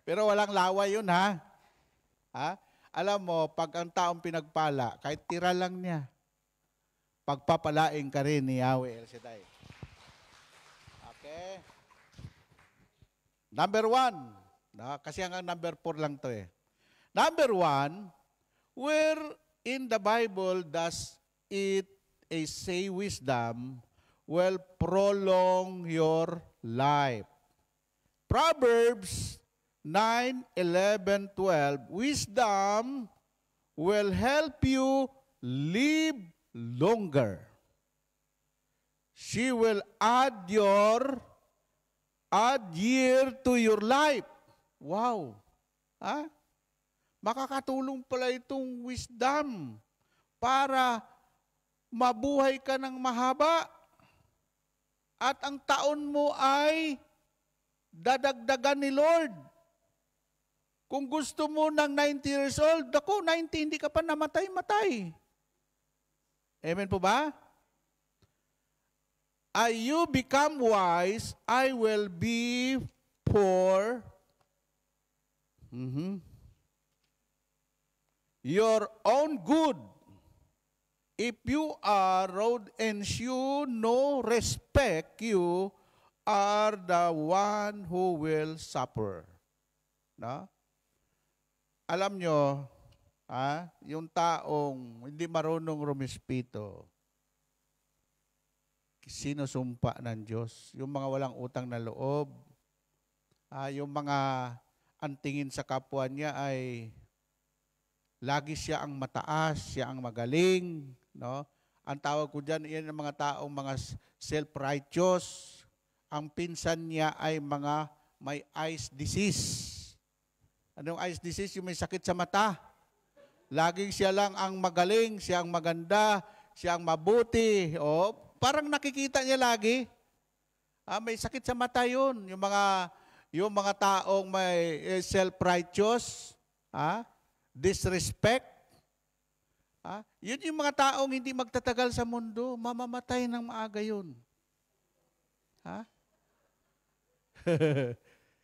Pero walang laway yun, ha? Ha? Alam mo, pag ang taong pinagpala, kahit tira lang niya, pagpapalaing ka rin ni Yahweh El Shaddai. Okay? Number 1. Kasi ang number 4 lang to eh. Number 1, where in the Bible does it say wisdom will prolong your life? Proverbs 9:11-12, wisdom will help you live longer. She will add year to your life. Wow. Ha? Makakatulong pala itong wisdom para mabuhay ka ng mahaba at ang taon mo ay dadagdagan ni Lord. Kung gusto mo ng 90 years old, ako, 90, hindi ka pa namatay-matay. Amen po ba? You become wise, I will be for your own good. If you are rude and you no respect, you are the one who will suffer. No? Alam nyo, yung taong hindi marunong rumispito, sinusumpa ng Diyos. Yung mga walang utang na loob, yung mga ang tingin sa kapwa niya ay lagi siya ang mataas, siya ang magaling. No? Ang tawag ko dyan, yan ang mga taong mga self-righteous. Ang pinsan niya ay mga may eyes disease. Anong eyes disease? Yung may sakit sa mata. Laging siya lang ang magaling, siya ang maganda, siya ang mabuti. O, parang nakikita niya lagi. May sakit sa mata yun. Yung mga taong may self-righteous, disrespect. Yun yung mga taong hindi magtatagal sa mundo. Mamamatay ng maaga yun.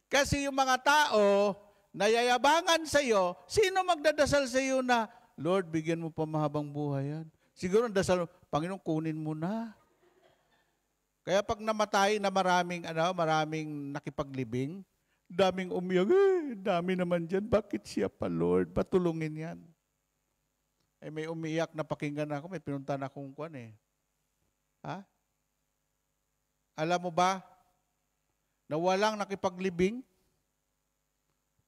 Kasi yung mga tao, nayayabangan sa iyo, sino magdadasal sa iyo na, Lord, bigyan mo pa mahabang buhay yan? Siguro ang dasal, Panginoon, kunin mo na. Kaya pag namatay na maraming nakipaglibing, daming umiyak, dami naman dyan, bakit siya pa, Lord? Patulungin yan. May umiyak na pakinggan ako, may pinunta na akong kwan eh. Alam mo ba, na walang nakipaglibing?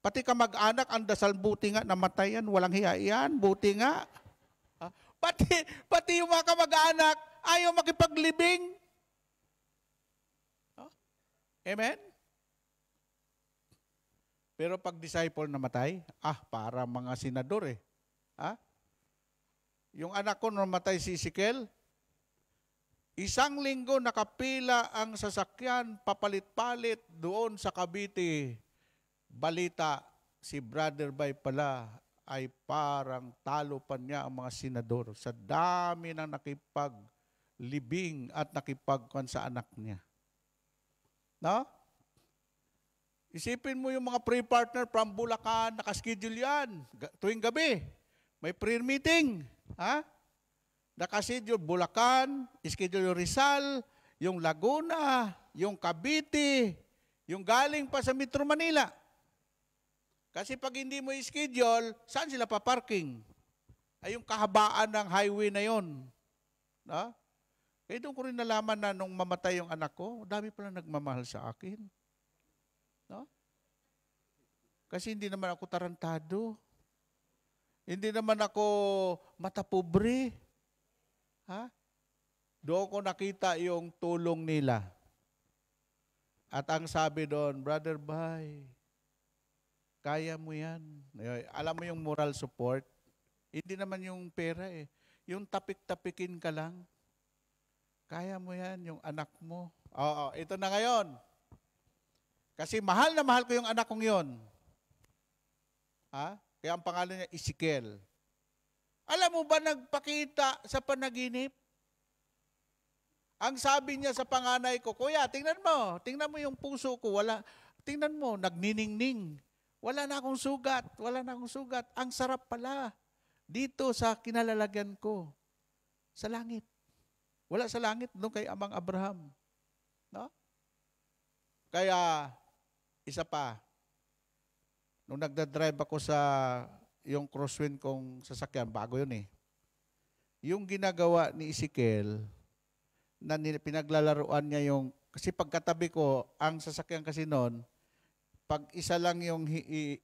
Pati kamag-anak, ang dasal, buti nga, namatay yan, walang hiya yan, buti nga. Pati yung mga kamag-anak, ayaw makipaglibing. Amen? Pero pag disciple namatay, para mga senador eh. Yung anak ko namatay si Ezekiel, 1 linggo nakapila ang sasakyan, papalit-palit doon sa Cavite. Balita, si Brother Bay pala ay parang talo pa niya ang mga senador sa dami ng nakipaglibing at nakipagkuhan sa anak niya. No? Isipin mo yung mga prayer partner from Bulacan, nakaschedule yan. Tuwing gabi, may prayer meeting. Nakaschedule Bulacan, schedule yung Rizal, yung Laguna, yung Cavite, yung galing pa sa Metro Manila. Kasi pag hindi mo i-schedule, saan sila paparking? Ay yung kahabaan ng highway na yon. No? Kaya doon ko rin nalaman na nung mamatay yung anak ko, dami pala nagmamahal sa akin. No? Kasi hindi naman ako tarantado. Hindi naman ako matapobre. Ha? Doon ko nakita yung tulong nila. At ang sabi doon, Brother Bay, kaya mo yan. Alam mo yung moral support? Hindi naman yung pera eh. Yung tapik-tapikin ka lang. Kaya mo yan, yung anak mo. Oo, ito na ngayon. Kasi mahal na mahal ko yung anak kong yon. Ha? Kaya ang pangalan niya, Ezekiel. Alam mo ba nagpakita sa panaginip? Ang sabi niya sa panganay ko, Kuya, tingnan mo yung puso ko, tingnan mo, nagniningning. Wala na akong sugat. Ang sarap pala. Dito sa kinalalagyan ko. Sa langit. Wala sa langit, doon kay Amang Abraham. No? Kaya, isa pa, nung nagdadrive ako sa yung crosswind kong sasakyan, bago yun eh. Yung ginagawa ni Ezekiel, na pinaglalaruan niya yung, kasi pagkatabi ko, ang sasakyan kasi noon, pag isa lang yung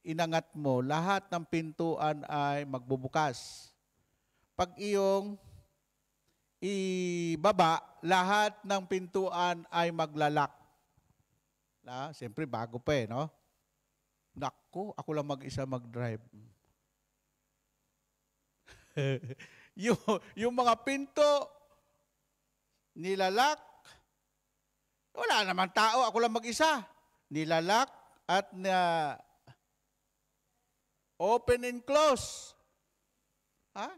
inangat mo, lahat ng pintuan ay magbubukas. Pag iyong ibaba, lahat ng pintuan ay maglalak. Siyempre, bago pa eh, no? Naku, ako lang mag-isa mag-drive. yung mga pinto, nilalak. Wala naman tao, ako lang mag-isa. Nilalak at open and close. Ha?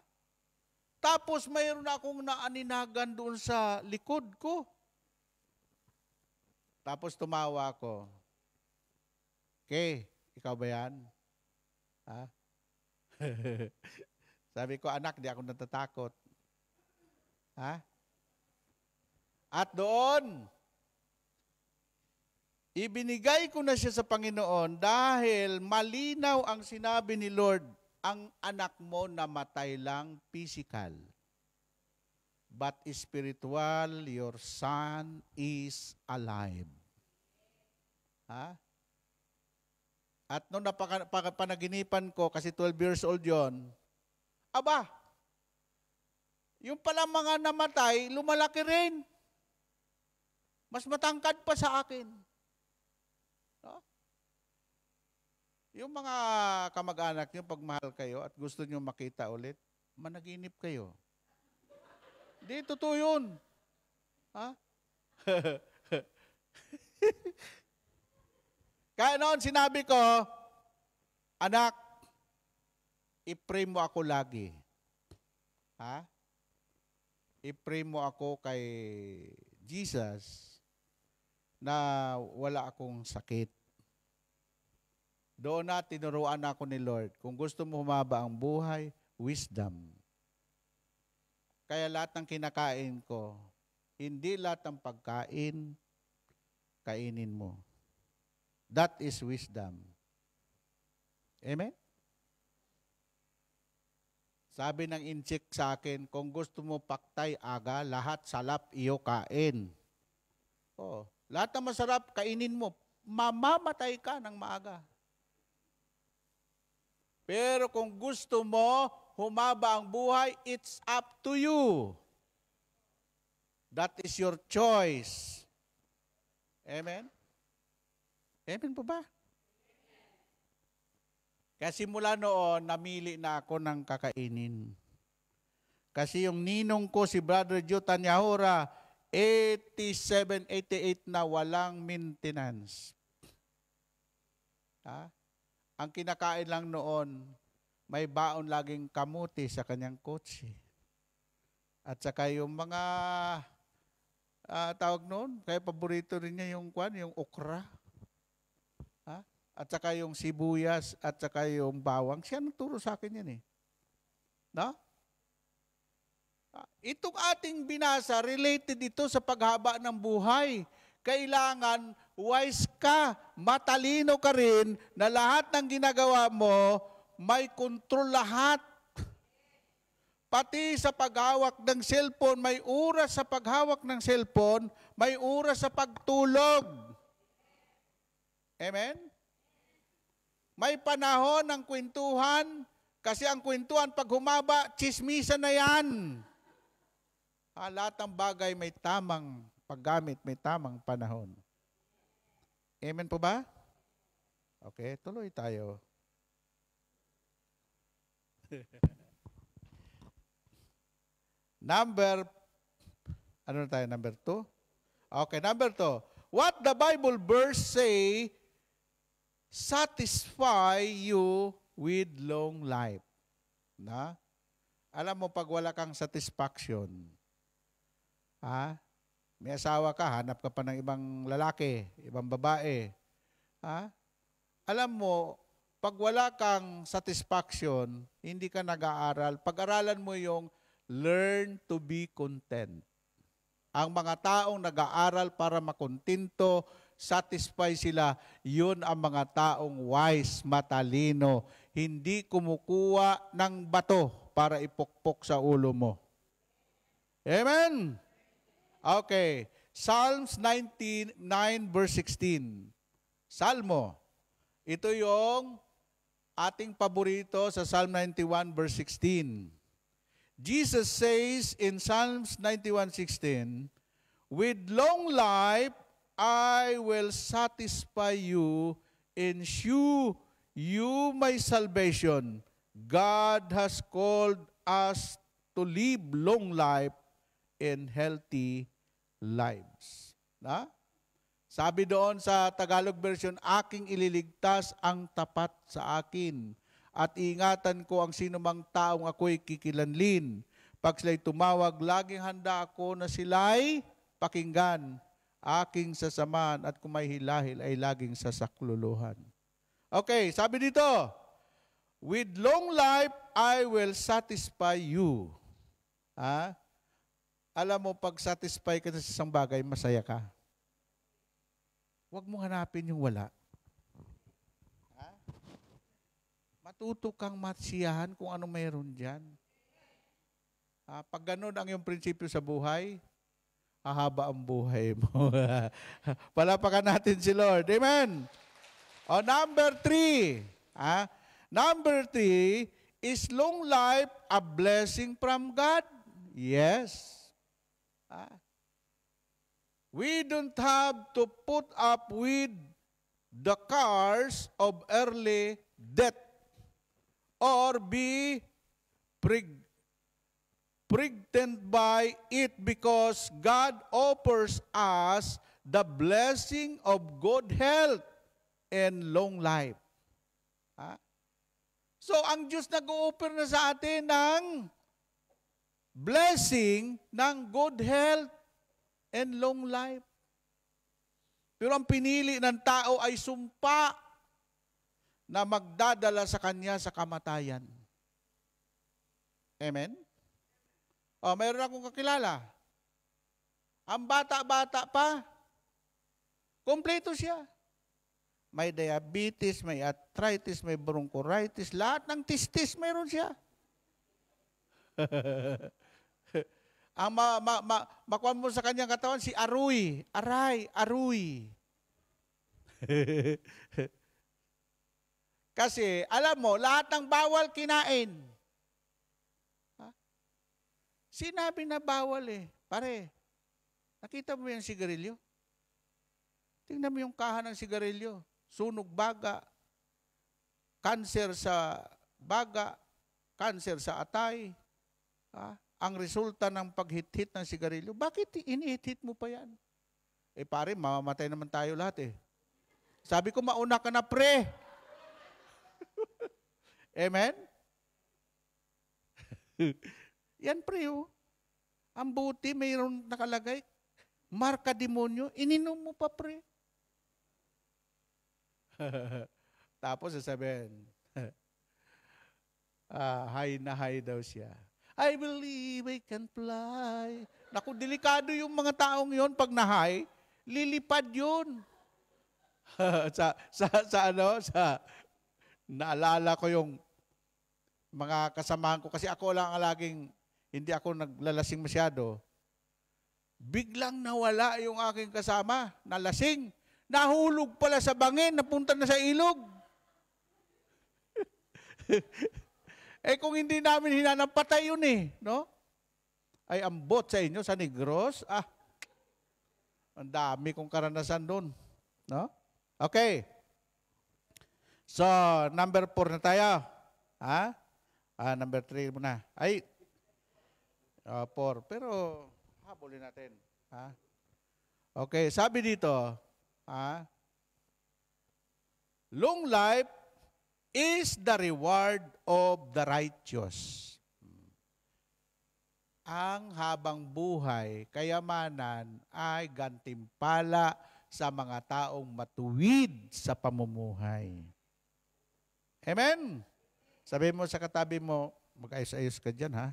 Tapos mayroon akong naaninagan doon sa likod ko. Tapos tumawa ako. Okay, ikaw ba yan? Ha? Sabi ko, anak, di ako natatakot. Ha? At doon, ibinigay ko na siya sa Panginoon dahil malinaw ang sinabi ni Lord, ang anak mo namatay lang physical. But spiritual, your son is alive. Ha? At nung panaginipan ko, kasi 12 years old yon, aba, yung pala mga namatay, lumalaki rin. Mas matangkad pa sa akin. No? Yung mga kamag-anak nyo, pag mahal kayo at gusto nyo makita ulit, managinip kayo. Di, totoo yun. Ha? Kaya noon sinabi ko, anak, i-pray mo ako lagi. Ha? I-pray mo ako kay Jesus na wala akong sakit. Doon na tinuruan ako ni Lord. Kung gusto mo humaba ang buhay, wisdom. Kaya lahat ng kinakain ko, hindi lahat ng pagkain, kainin mo. That is wisdom. Amen? Sabi ng inchik sa akin, kung gusto mo paktay aga, lahat salap iyo kain. Oh, lahat ng masarap, kainin mo. Mamamatay ka ng maaga. Pero kung gusto mo, humaba ang buhay, it's up to you. That is your choice. Amen? Amen po ba? Kasi mula noon, namili na ako ng kakainin. Kasi yung ninong ko, si Brother Joe Tanyahura, 87, 88 na walang maintenance. Ha? Ang kinakain lang noon, may baon laging kamuti sa kanyang kotse. At saka yung mga tawag noon, kaya paborito rin niya yung okra. Ha? At saka yung sibuyas at saka yung bawang. Siya nagturo sa akin yan eh. No? Itong ating binasa, related ito sa paghaba ng buhay. Kailangan wise ka, matalino ka rin, na lahat ng ginagawa mo, may kontrol lahat. Pati sa paghawak ng cellphone, may oras sa paghawak ng cellphone, may oras sa pagtulog. Amen? May panahon ng kwentuhan, kasi ang kwentuhan pag humaba, chismisan na yan. Lahat ng bagay may tamang paggamit, may tamang panahon. Amen po ba? Okay, tuloy tayo. Number 2? Okay, number 2. What the Bible verse say satisfy you with long life? Na? Alam mo, pag wala kang satisfaction, may asawa ka, hanap ka pa ng ibang lalaki, ibang babae. Alam mo, pag wala kang satisfaction, hindi ka nag-aaral. Pag-aralan mo yung learn to be content. Ang mga taong nag-aaral para makontento, satisfy sila, yun ang mga taong wise, matalino. Hindi kumukuha ng bato para ipukpok sa ulo mo. Amen? Okay. Psalms 99 verse 16. Salmo. Ito yung ating paborito sa Psalm 91 verse 16. Jesus says in Psalms 91:16, with long life I will satisfy you and shew you my salvation. God has called us to live long life and healthy lives. Na? Sabi doon sa Tagalog version, aking ililigtas ang tapat sa akin at ingatan ko ang sinumang taong ako'y kikilanlin. Pag sila'y tumawag, laging handa ako na sila'y pakinggan, aking sasamahan at kung may hilahil ay laging sasakluluhan. Okay, sabi dito, with long life I will satisfy you. Alam mo, pag satisfy ka sa isang bagay, masaya ka. Huwag mong hanapin yung wala. Matuto kang masiyahan kung ano mayroon dyan. Pag ganun ang iyong prinsipyo sa buhay, hahaba ang buhay mo. Palapakan natin si Lord. Amen? Number 3. Number 3, is long life a blessing from God? Yes. We don't have to put up with the curse of early death or be pregnant by it because God offers us the blessing of good health and long life. So, ang Diyos nag-o-offer na sa atin ng blessing ng good health and long life. Pero ang pinili ng tao ay sumpa na magdadala sa kanya sa kamatayan. Amen? Mayroon akong kakilala. Ang bata-bata pa, kompleto siya. May diabetes, may arthritis, may bronchitis, lahat ng tistis mayroon siya. Ang makuha mo sa kanyang katawan, si Aruy. Aruy. Kasi, alam mo, lahat ng bawal kinain. Sinabi na bawal eh. Pare, nakita mo yung sigarilyo? Tingnan mo yung kaha ng sigarilyo. Sunog baga, kanser sa baga, kanser sa atay. Ang resulta ng paghit-hit ng sigarilyo, bakit inihit-hit mo pa yan? Pare, mamamatay naman tayo lahat eh. Sabi ko, mauna ka na pre. Amen? Yan pre oh. Ang buti, mayroon nakalagay, marka demonyo, ininom mo pa pre. Tapos sasabihin, high na high daw siya. I believe I can fly. Naku, delikado yung mga taong yon pag na-high, lilipad yun. Naalala ko yung mga kasamahan ko, kasi ako lang ang laging hindi ako naglalasing masyado, biglang nawala yung aking kasama, nalasing. Nahulog pala sa bangin, napunta na sa ilog. Kung hindi namin hinanap, patay yun no? Ay, ambot sa inyo, sa Negros. Ang dami kong karanasan doon. No? Okay. So, number 4 na tayo. Number 3 muna. 4. Pero, habulin natin. Okay, sabi dito, long life is the reward of the righteous. Ang habang buhay, kayamanan ay gantimpala sa mga taong matuwid sa pamumuhay. Amen? Sabi mo sa katabi mo, mag-ayos-ayos ka dyan, ha?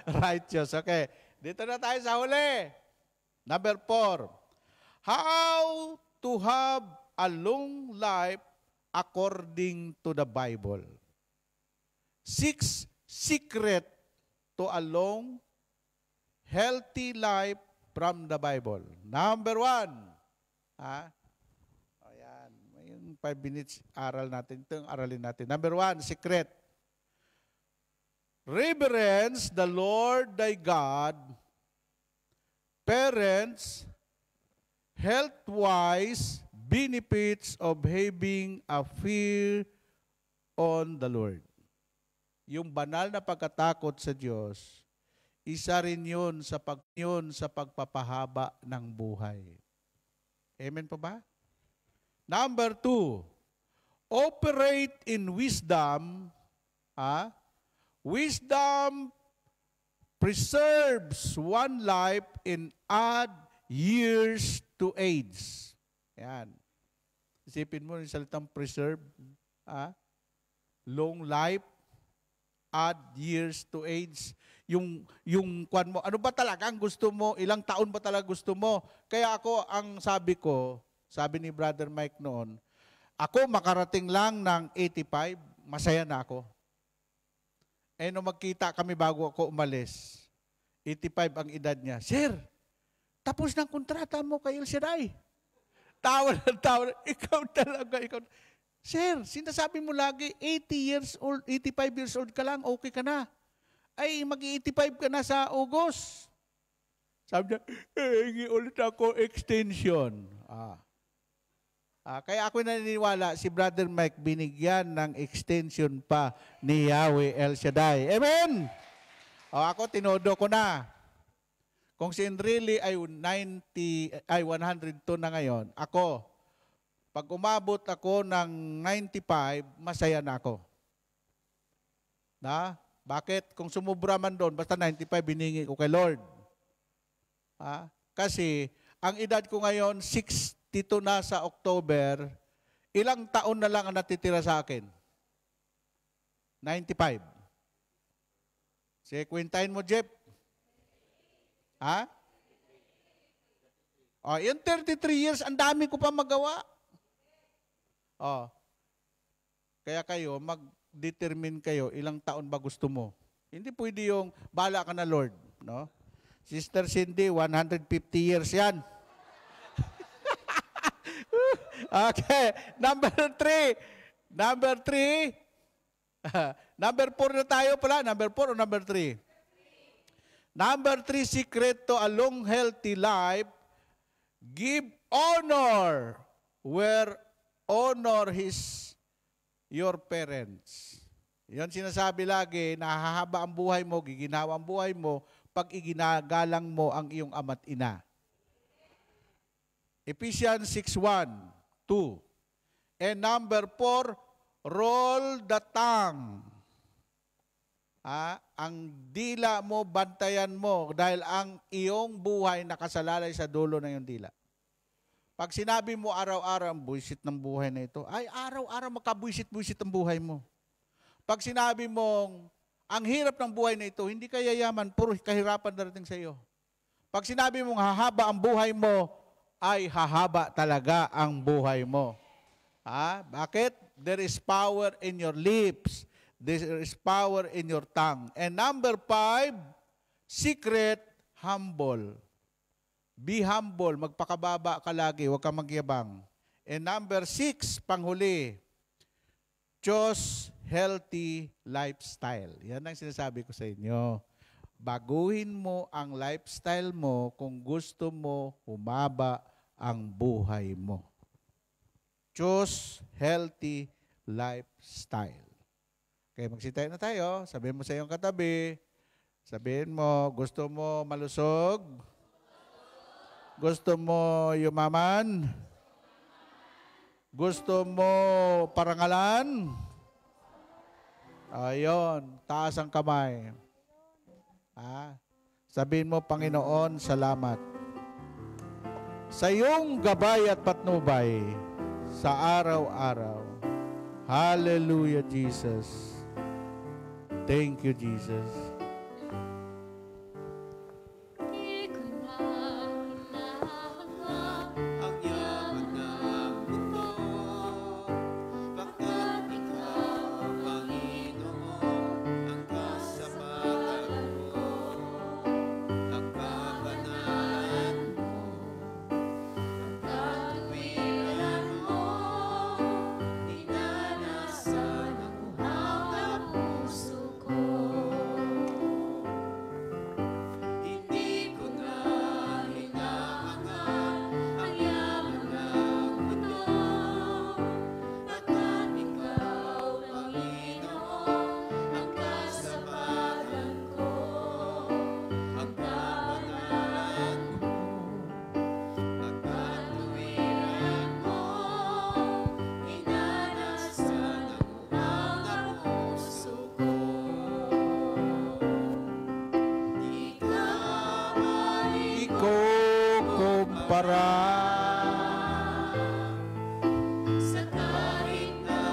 Righteous, okay. Dito na tayo sa huli. Number 4. How to have a long life according to the Bible. 6 secret to a long, healthy life from the Bible. Number 1. Ayan. Yung 5 minutes, aral natin. Ito yung aralin natin. Number 1, secret. Reverence the Lord thy God. Parents, health-wise, benefits of having a fear on the Lord. Yung banal na pagkatakot sa Diyos, isa rin yun sa pagpapahaba ng buhay. Amen po ba? Number 2, operate in wisdom. Wisdom preserves one life and add years to age. Yan. Isipin mo yung salitang preserve. Long life, add years to age. Yung kwan mo, ano ba talaga ang gusto mo? Ilang taon ba talaga gusto mo? Kaya ako, ang sabi ko, sabi ni Brother Mike noon, ako makarating lang ng 85, masaya na ako. Nung magkita kami bago ako umalis, 85 ang edad niya. Sir, tapos ng kontrata mo kay El Shaddai. Tawa ng tawa. Ikaw talaga, ikaw. Sir, sinasabi mo lagi, 80 years old, 85 years old ka lang, okay ka na. Ay, mag-85 ka na sa August. Sabi niya, hingi ulit ako extension. Kaya ako naniniwala, si Brother Mike binigyan ng extension pa ni Yahweh El Shaddai. Amen! Ako, tinodo ko na. Kung si Enrile ay 102 na ngayon, ako, pag umabot ako ng 95, masaya na ako. Bakit? Kung sumubra man doon, basta 95, biningi ko kay Lord. Kasi, ang edad ko ngayon, 62 na sa October, ilang taon na lang ang natitira sa akin? 95. Sige, kwintahin mo, Jeff. Yung 33 years, ang dami ko pa magawa. Kaya kayo, mag-determine kayo, ilang taon ba gusto mo. Hindi pwede yung, bala ka na Lord. No? Sister Cindy, 150 years yan. Okay, number 3. Number 4 na tayo pala. Number 4 o number 3? Number 3, secret to a long, healthy life, give honor where honor your parents. Yan sinasabi lagi, nahahaba ang buhay mo, giginawa ang buhay mo, pag iginagalang mo ang iyong ama't ina. Ephesians 6:1, 2. And number 4, roll the tongue. Ang dila mo, bantayan mo dahil ang iyong buhay nakasalalay sa dulo ng iyong dila. Pag sinabi mo araw-araw, ang buwisit ng buhay na ito, ay araw-araw makabuwisit-buwisit ang buhay mo. Pag sinabi mong, ang hirap ng buhay na ito, hindi ka yayaman, puro kahirapan darating sa iyo. Pag sinabi mong hahaba ang buhay mo, ay hahaba talaga ang buhay mo. Bakit? There is power in your lips. There is power in your tongue. And number 5, secret, humble. Be humble. Magpakababa ka lagi. Huwag kang magyabang. And number 6, panghuli, choose healthy lifestyle. Yan ang sinasabi ko sa inyo. Baguhin mo ang lifestyle mo kung gusto mo humaba ang buhay mo. Choose healthy lifestyle. Okay, magsitayo na tayo. Sabihin mo sa iyong katabi. Sabihin mo, gusto mo malusog? Gusto mo yumaman? Gusto mo parangalan? Ayun, taas ang kamay. Sabihin mo, Panginoon, salamat. Sa iyong gabay at patnubay sa araw-araw. Hallelujah, Jesus. Thank you, Jesus. Ang yaman ng mundo, pagkat ikaw, Panginoon, ang kasapatan mo, ang kabanalan mo, ang katuwiran mo, dinanasan ang uhaw na puso ko. Hindi ko na hinahangaan ang yaman ng mundo, pagkat ikaw, Panginoon, ang kasapatan ko, ang kabanalan mo, ang katuwiran mo, inanasan ang uhaw na puso ko. Ikukumpara Sa kahit na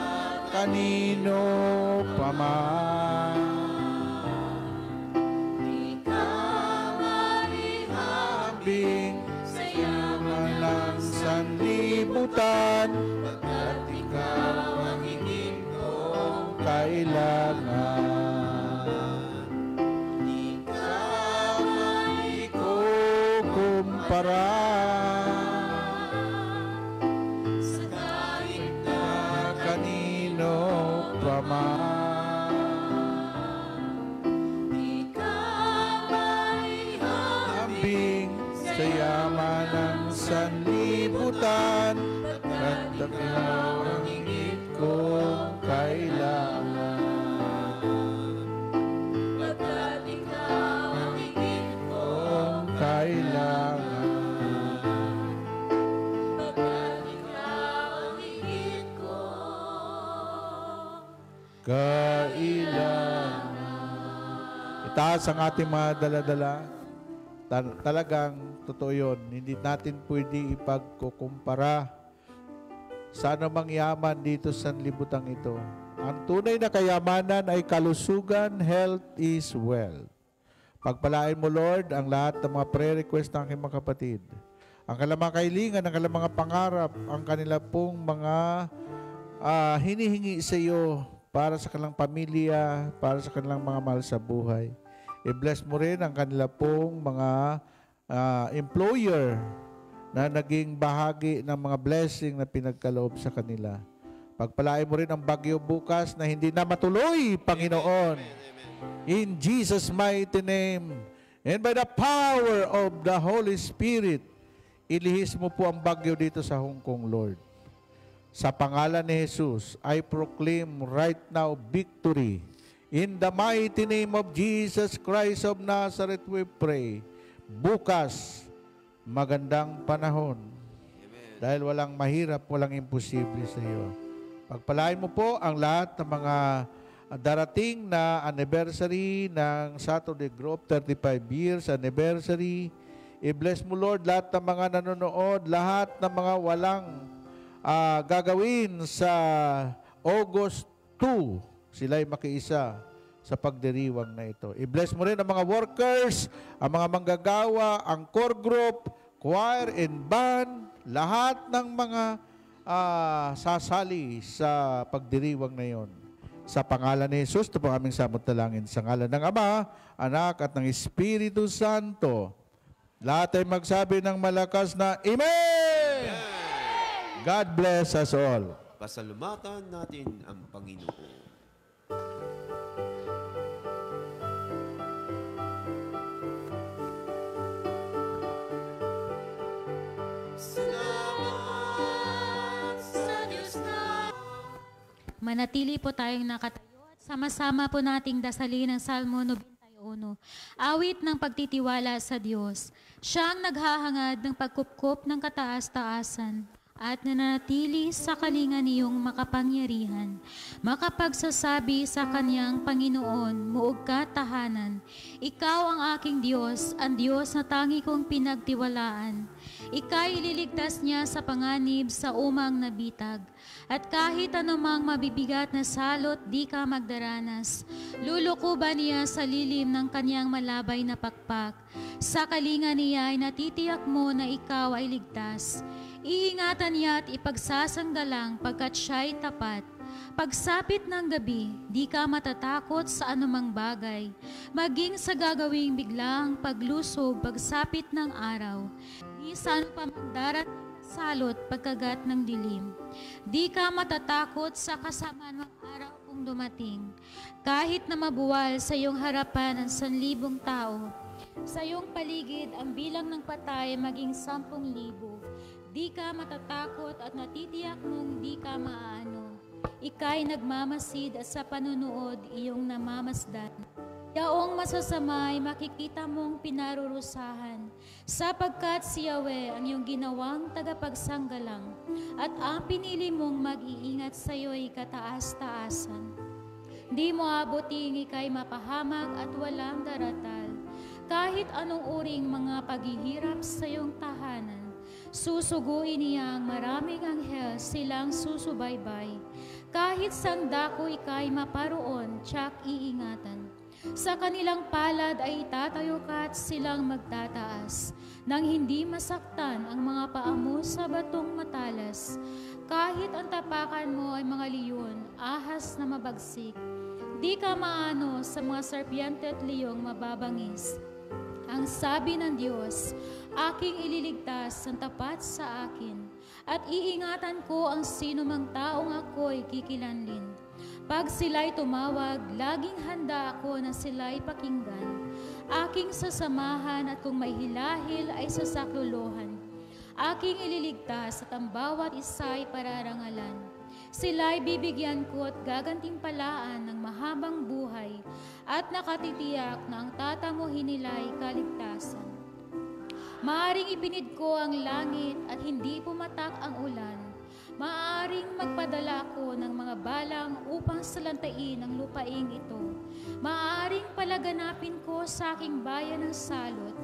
kanino paman. di ka Abing sa yaman ng sanlibutan, pagkat ikaw ang higit kong kailangan. di ka Ikukumpara sa kahit na kanino paman. di ka Abing sa yaman ng sanlibutan, at ikaw ang higit kong kailangan. pagkat ikaw ang higit kong Kailangan. pagkat ikaw ang higit kong Kailangan. Itaas ang ating mga dala-dala. Talagang totoo yun. Hindi natin pwede ipagkukumpara sa anumang yaman dito sa libutan ito. Ang tunay na kayamanan ay kalusugan, health is wealth. Pagpalain mo, Lord, ang lahat ng mga prayer request ng aking mga kapatid. Ang kanilang mga kailingan, ang kanilang mga pangarap, ang kanila pong mga hinihingi sa iyo para sa kanilang pamilya, para sa kanilang mga mahal sa buhay. I-bless mo rin ang kanila pong mga employer na naging bahagi ng mga blessing na pinagkaloob sa kanila. Pagpalain mo rin ang bagyo bukas na hindi na matuloy, Panginoon. In Jesus' mighty name, and by the power of the Holy Spirit, ilihis mo po ang bagyo dito sa Hong Kong, Lord. Sa pangalan ni Jesus, I proclaim right now victory. In the mighty name of Jesus Christ of Nazareth, we pray. Bukas, magandang panahon. Dahil walang mahirap, walang imposible sa iyo. Pagpalain mo po ang lahat ng mga darating na anniversary ng Saturday Group, 35 years anniversary. I-bless mo, Lord, lahat ng mga nanonood, lahat ng mga walang gagawin sa August 2. Sila'y makiisa sa pagdiriwang na ito. I-bless mo rin ang mga workers, ang mga manggagawa, ang core group, choir and band, lahat ng mga sasali sa pagdiriwang na yon. Sa pangalan ni Jesus, ito po aming samot dalangin. Sa ngalan ng Ama, Anak, at ng Espiritu Santo. Lahat ay magsabi ng malakas na Amen! God bless us all. Pasalamatan natin ang Panginoon. Salamat sa Diyos na Manatili po tayong nakatayo at sama-sama po nating dasalin ang Salmo 91. Awit ng pagtitiwala sa Diyos. Siya ang naghahangad ng pagkupkop ng kataas-taasan at nananatili sa kalinga niyong makapangyarihan. Makapagsasabi sa kanyang Panginoon, muog ka tahanan. Ikaw ang aking Diyos, ang Diyos na tangi kong pinagtiwalaan. Ika'y ililigtas niya sa panganib sa umang nabitag. At kahit anumang mabibigat na salot, di ka magdaranas. Lulukuban niya sa lilim ng kanyang malabay na pakpak. Sa kalinga niya ay natitiyak mo na ikaw ay ligtas. Iingatan niya at ipagsasanggalang pagkat siya'y tapat. Pagsapit ng gabi, di ka matatakot sa anumang bagay. Maging sa gagawing biglang paglusob, pagsapit ng araw. Di saan pa magdarat salot pagkagat ng dilim. Di ka matatakot sa kasamaan ng araw kung dumating. Kahit na mabuwal sa iyong harapan ang 1,000 tao, sa iyong paligid ang bilang ng patay maging 10,000. Di ka matatakot at natitiyak mong di ka maaano. Ika'y nagmamasid at sa panunood iyong namamasdan. Yaong masasamay makikita mong pinarurusahan, sapagkat si Yahweh ang iyong ginawang tagapagsanggalang, at ang pinili mong mag-iingat sa iyo'y kataas-taasan. Di mo abuting ika'y mapahamak at walang daratal, kahit anong uring mga paghihirap sa iyong tahanan. Susuguin niya ang maraming anghel, silang susubaybay. Kahit sandako ika'y maparoon, tiyak iingatan. Sa kanilang palad ay itatayo ka at silang magtataas, nang hindi masaktan ang mga paa mo sa batong matalas. Kahit ang tapakan mo ay mga leon, ahas na mabagsik, di ka maano sa mga serpiente at leyong mababangis. Ang sabi ng Diyos, aking ililigtas ang tapat sa akin, at iingatan ko ang sino mang taong ako'y kikilanlin. Pag sila'y tumawag, laging handa ako na sila'y pakinggan. Aking sasamahan at kung may hilahil ay sasaklolohan. Aking ililigtas at ang bawat isa'y pararangalan. Sila'y bibigyan ko at gagantimpalaan ng mahabang buhay at nakatitiyak na ang tatamuhin nila'y kaligtasan. Maaring ipinid ko ang langit at hindi pumatak ang ulan. Maaring magpadala ko ng mga balang upang salantain ang lupaing ito. Maaring palaganapin ko sa aking bayan ng salot.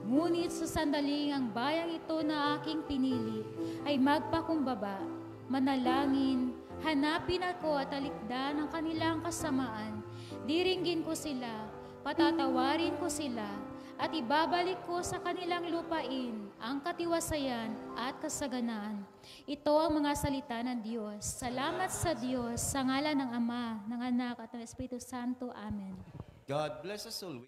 Ngunit sa sandaling ang bayang ito na aking pinili ay magpakumbaba. Manalangin, hanapin ako at talikdan ang kanilang kasamaan. Diringgin ko sila, patatawarin ko sila, at ibabalik ko sa kanilang lupain ang katiwasayan at kasaganaan. Ito ang mga salita ng Diyos. Salamat sa Diyos, sa ngalan ng Ama, ng Anak at ng Espiritu Santo. Amen. God bless us all.